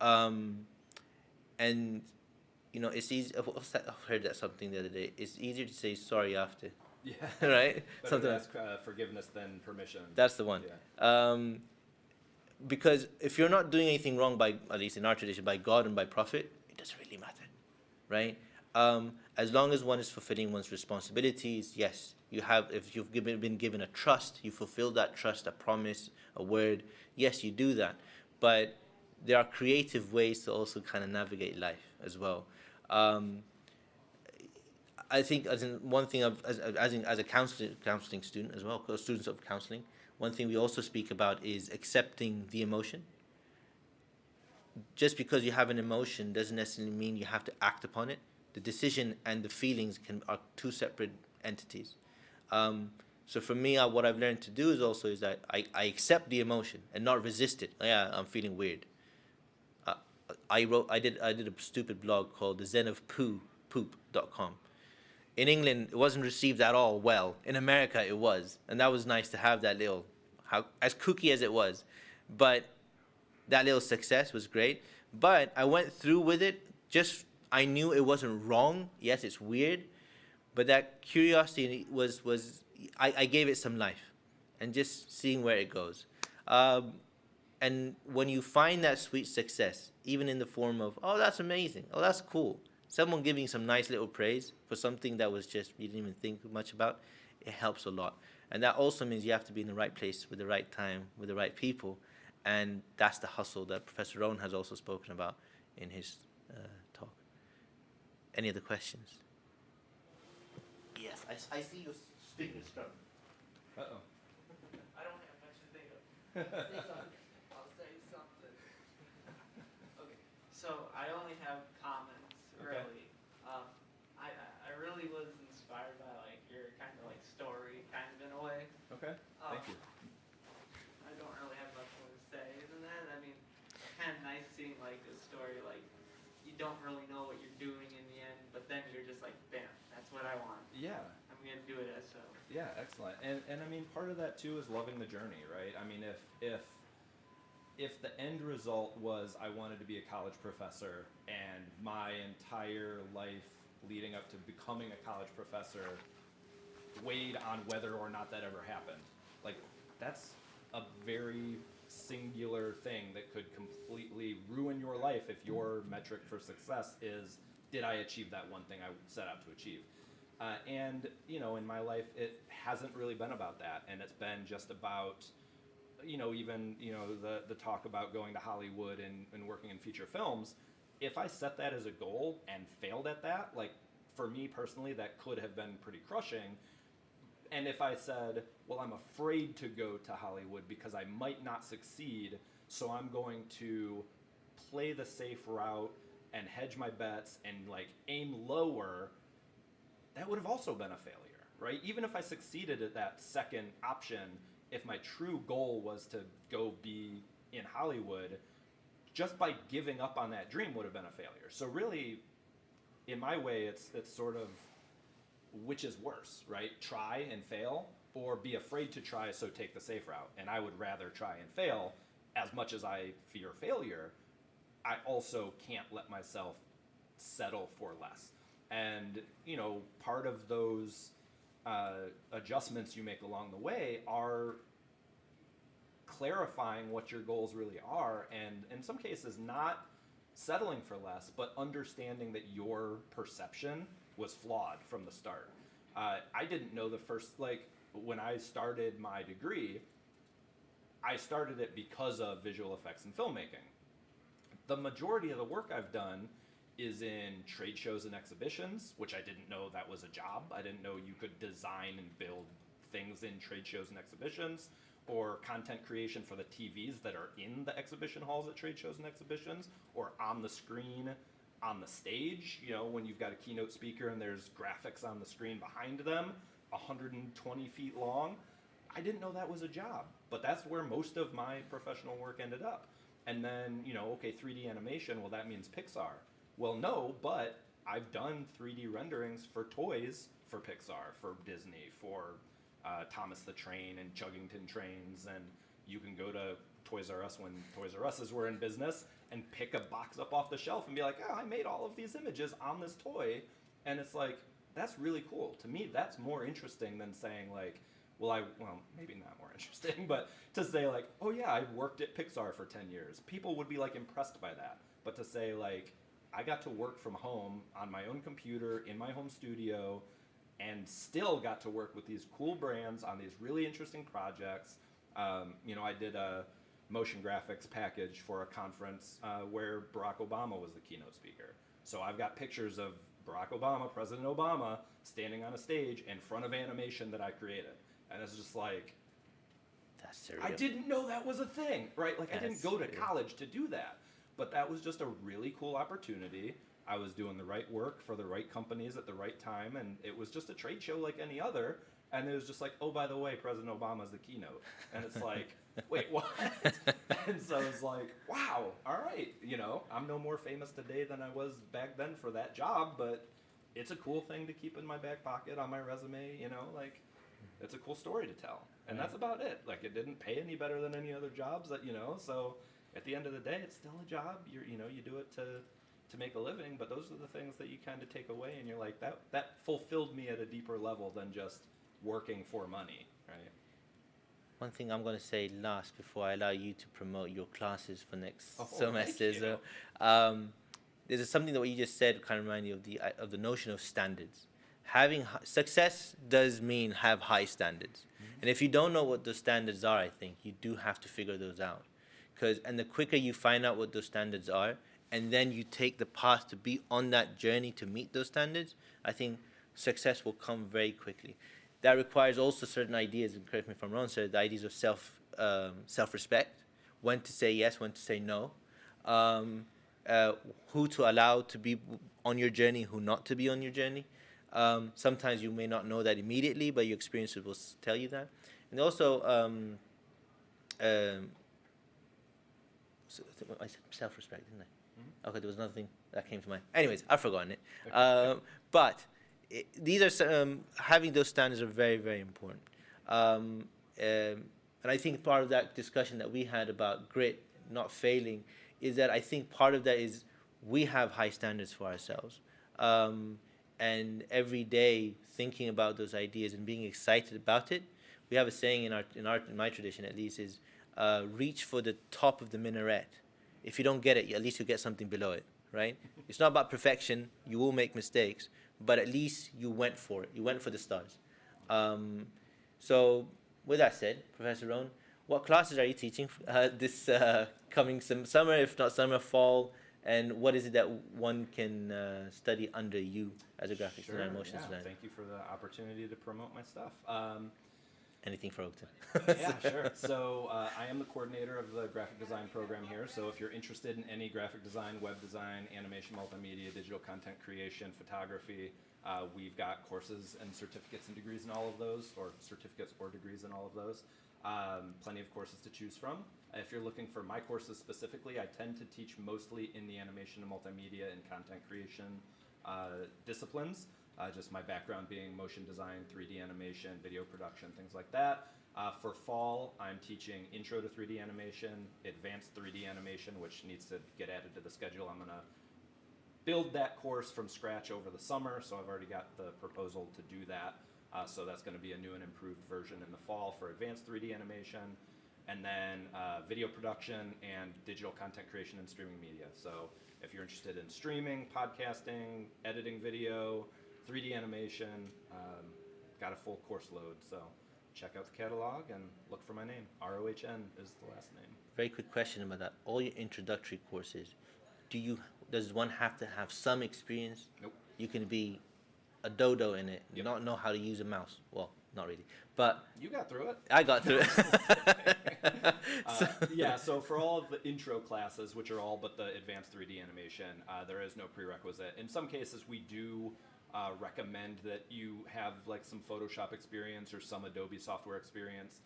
Speaker 2: And it's easy. I've heard that something the other day. It's easier to say sorry after,
Speaker 3: Yeah.
Speaker 2: right?
Speaker 3: Better
Speaker 2: Something
Speaker 3: to
Speaker 2: like
Speaker 3: ask forgiveness than permission.
Speaker 2: that's the one.
Speaker 3: Yeah.
Speaker 2: Because if you're not doing anything wrong by, at least in our tradition, by God and by Prophet, it doesn't really matter, right? As long as one is fulfilling one's responsibilities, yes, you have. If you've been given a trust, you fulfill that trust, a promise, a word. Yes, you do that, but there are creative ways to also kind of navigate life as well. I think as in one thing as a counseling student as well, students of counseling, one thing we also speak about is accepting the emotion. Just because you have an emotion doesn't necessarily mean you have to act upon it. The decision and the feelings are two separate entities. So for me, what I've learned to do is that I accept the emotion and not resist it. Yeah, I'm feeling weird. I did a stupid blog called the Zen of Poop.com. In England, it wasn't received at all well. In America, it was, and that was nice to have that little, as kooky as it was, but that little success was great. But I went through with it. I knew it wasn't wrong. Yes, it's weird, but that curiosity was I gave it some life, and just seeing where it goes. And when you find that sweet success, even in the form of, oh, that's amazing, oh, that's cool, someone giving some nice little praise for something that was just, you didn't even think much about, it helps a lot. And that also means you have to be in the right place with the right time, with the right people. And that's the hustle that Professor Rohn has also spoken about in his talk. Any other questions? Yes, I see your fingers strong.
Speaker 3: Uh-oh.
Speaker 5: I don't have much to think of. I'll say something. Okay, so I only have comments,
Speaker 3: Okay.
Speaker 5: really. I really was inspired by like your kind of like story, kind of in a way.
Speaker 3: Okay. Thank you.
Speaker 5: I don't really have much more to say than that. I mean, it's kind of nice seeing like a story like you don't really know what you're doing in the end, but then you're just like, bam, that's what I want.
Speaker 3: Yeah.
Speaker 5: I'm gonna do it as so.
Speaker 3: Yeah, excellent. And I mean, part of that too is loving the journey, right? I mean, if the end result was I wanted to be a college professor and my entire life leading up to becoming a college professor weighed on whether or not that ever happened, like that's a very singular thing that could completely ruin your life if your metric for success is, did I achieve that one thing I set out to achieve? And in my life, it hasn't really been about that, and it's been just about, even the talk about going to Hollywood and working in feature films. If I set that as a goal and failed at that, like for me personally, that could have been pretty crushing. And if I said, well, I'm afraid to go to Hollywood because I might not succeed, so I'm going to play the safe route and hedge my bets and like aim lower, that would have also been a failure, right? Even if I succeeded at that second option, if my true goal was to go be in Hollywood, just by giving up on that dream would have been a failure. So really, in my way, it's sort of which is worse, right? Try and fail, or be afraid to try, so take the safe route. And I would rather try and fail. As much as I fear failure, I also can't let myself settle for less. And part of those adjustments you make along the way are clarifying what your goals really are, and in some cases not settling for less, but understanding that your perception was flawed from the start. I didn't know when I started my degree, I started it because of visual effects and filmmaking. The majority of the work I've done is in trade shows and exhibitions, which I didn't know that was a job. I didn't know you could design and build things in trade shows and exhibitions, or content creation for the TVs that are in the exhibition halls at trade shows and exhibitions, or on the screen on the stage, you know, when you've got a keynote speaker and there's graphics on the screen behind them, 120 feet long. I didn't know that was a job, but that's where most of my professional work ended up. And then, you know, okay, 3D animation, well, that means Pixar. Well, no, but I've done 3D renderings for toys for Pixar, for Disney, for Thomas the Train and Chuggington Trains, and you can go to Toys R Us when Toys R Us's were in business and pick a box up off the shelf and be like, oh, I made all of these images on this toy. And it's like, that's really cool. To me, that's more interesting than saying like, well, maybe not more interesting, but to say like, oh yeah, I worked at Pixar for 10 years. People would be like impressed by that. But to say like, I got to work from home on my own computer in my home studio and still got to work with these cool brands on these really interesting projects. You know, I did a motion graphics package for a conference where Barack Obama was the keynote speaker. So I've got pictures of Barack Obama, President Obama, standing on a stage in front of animation that I created. And it's just like,
Speaker 2: That's surreal.
Speaker 3: I didn't know that was a thing, right? Like I didn't go to college to do that. But that was just a really cool opportunity. I was doing the right work for the right companies at the right time, and it was just a trade show like any other. And it was just like, oh, by the way, President Obama's the keynote. And it's like, wait, what? And so it's like, wow, all right, you know, I'm no more famous today than I was back then for that job, but it's a cool thing to keep in my back pocket on my resume, you know, like, it's a cool story to tell. And that's about it. Like, it didn't pay any better than any other jobs that, you know, so at the end of the day, it's still a job. You know, you do it to make a living, but those are the things that you kind of take away, and you're like, that fulfilled me at a deeper level than just working for money, right?
Speaker 2: One thing I'm going to say last before I allow you to promote your classes for next
Speaker 3: Oh,
Speaker 2: semester.
Speaker 3: thank you.
Speaker 2: There's something that what you just said kind of reminded me of the notion of standards. Having success does mean have high standards, and if you don't know what those standards are, I think you do have to figure those out. And the quicker you find out what those standards are, and then you take the path to be on that journey to meet those standards, I think success will come very quickly. That requires also certain ideas, and correct me if I'm wrong, sir, the ideas of self-respect, when to say yes, when to say no, who to allow to be on your journey, who not to be on your journey. Sometimes you may not know that immediately, but your experiences will tell you that. And also, I said self-respect, didn't I? Okay, there was nothing that came to mind. Anyways, I've forgotten it. But these are having those standards are very, very important. And I think part of that discussion that we had about grit, not failing, is that I think part of that is we have high standards for ourselves. And every day thinking about those ideas and being excited about it. We have a saying in my tradition at least is reach for the top of the minaret. If you don't get it, at least you get something below it, right? It's not about perfection. You will make mistakes, but at least you went for it. You went for the stars. So with that said, Professor Rohn, what classes are you teaching this coming summer, if not summer, fall? And what is it that one can study under you as a graphics designer, motion designer?
Speaker 3: Thank you for the opportunity to promote my stuff.
Speaker 2: Anything for Oakton.
Speaker 3: Yeah, sure. So I am the coordinator of the graphic design program here. So if you're interested in any graphic design, web design, animation, multimedia, digital content creation, photography, we've got courses and certificates and degrees in all of those, or certificates or degrees in all of those. Plenty of courses to choose from. If you're looking for my courses specifically, I tend to teach mostly in the animation and multimedia and content creation disciplines. Just my background being motion design, 3D animation, video production, things like that. For fall, I'm teaching Intro to 3D Animation, Advanced 3D Animation, which needs to get added to the schedule. I'm going to build that course from scratch over the summer, so I've already got the proposal to do that. So that's going to be a new and improved version in the fall for Advanced 3D Animation. And then video production and digital content creation and streaming media. So if you're interested in streaming, podcasting, editing video, 3D animation, got a full course load. So check out the catalog and look for my name. ROHN is the last name.
Speaker 2: Very quick question about that. All your introductory courses, does one have to have some experience?
Speaker 3: Nope.
Speaker 2: You can be a dodo in it,
Speaker 3: Yep.
Speaker 2: not know how to use a mouse. Well, not really. But
Speaker 3: You got through it.
Speaker 2: I got through it.
Speaker 3: Yeah, so for all of the intro classes, which are all but the advanced 3D animation, there is no prerequisite. In some cases, we do recommend that you have like some Photoshop experience or some Adobe software experience.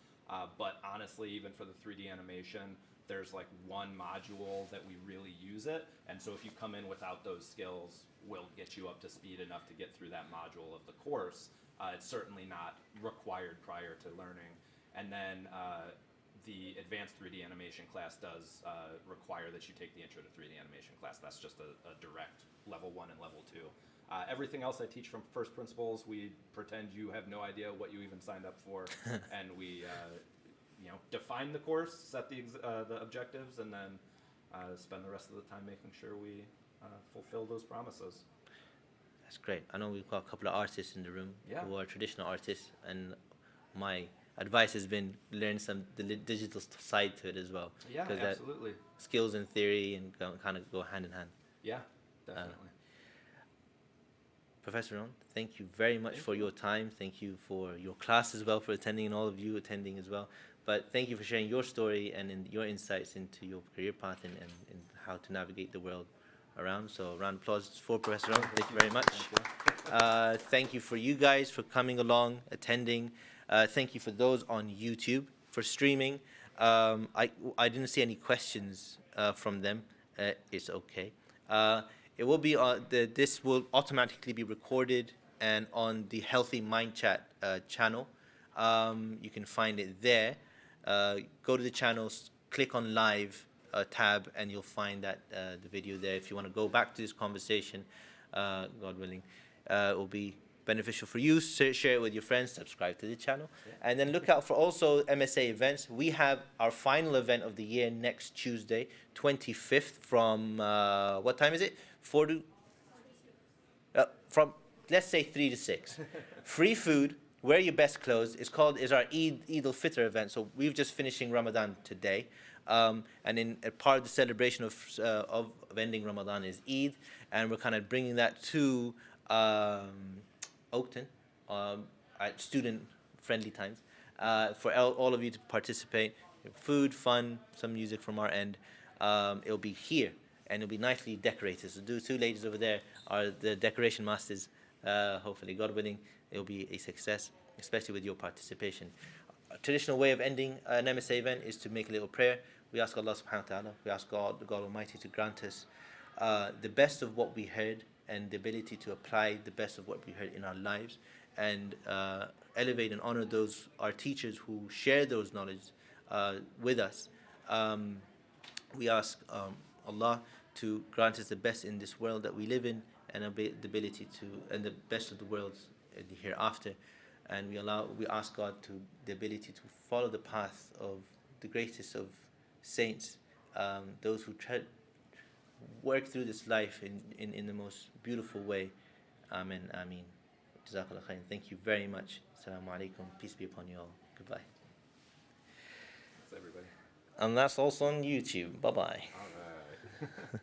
Speaker 3: But honestly, even for the 3D animation, there's like one module that we really use it. And so if you come in without those skills, we'll get you up to speed enough to get through that module of the course. It's certainly not required prior to learning. And then the advanced 3D animation class does require that you take the intro to 3D animation class. That's just a direct level 1 and level 2. Everything else I teach from first principles, we pretend you have no idea what you even signed up for, and we define the course, set the objectives, and then spend the rest of the time making sure we fulfill those promises.
Speaker 2: That's great. I know we've got a couple of artists in the room who are traditional artists, and my advice has been learn the digital side to it as well.
Speaker 3: Yeah, absolutely.
Speaker 2: Skills and theory and kind of go hand in hand.
Speaker 3: Yeah, definitely.
Speaker 2: Professor Rohn, thank you very much for your time. Thank you for your class as well, for attending, and all of you attending as well. But thank you for sharing your story and your insights into your career path and how to navigate the world around. So a round of applause for Professor Rohn. Thank you very much. Thank you for you guys for coming along, attending. Thank you for those on YouTube for streaming. I didn't see any questions from them. It's okay. It will be this will automatically be recorded and on the Healthy Mind Chat channel. You can find it there. Go to the channels, click on live tab, and you'll find that the video there. If you want to go back to this conversation, God willing, it will be beneficial for you. Share it with your friends, subscribe to the channel, and then look out for also MSA events. We have our final event of the year next Tuesday, 25th, from what time is it? 4 to from, let's say 3 to 6. Free food, wear your best clothes. It's our Eid al-Fitr event. So we've just finishing Ramadan today, and in a part of the celebration of ending Ramadan is Eid, and we're kind of bringing that to Oakton at student-friendly times for all of you to participate. Food, fun, some music from our end. It'll be here, and it'll be nicely decorated. So the two ladies over there are the decoration masters. Hopefully, God willing, it'll be a success, especially with your participation. A traditional way of ending an MSA event is to make a little prayer. We ask Allah subhanahu wa ta'ala, we ask God Almighty to grant us the best of what we heard and the ability to apply the best of what we heard in our lives, and elevate and honor our teachers who share those knowledge with us. We ask Allah to grant us the best in this world that we live in, and the ability to, and the best of the worlds in the hereafter. And we ask God the ability to follow the path of the greatest of saints, those who work through this life in the most beautiful way. Amen, ameen. Jazakallah khair. Thank you very much. Assalamu alaikum. Peace be upon you all. Goodbye.
Speaker 3: Thanks, everybody.
Speaker 2: And that's also on YouTube. Bye-bye.
Speaker 3: All right.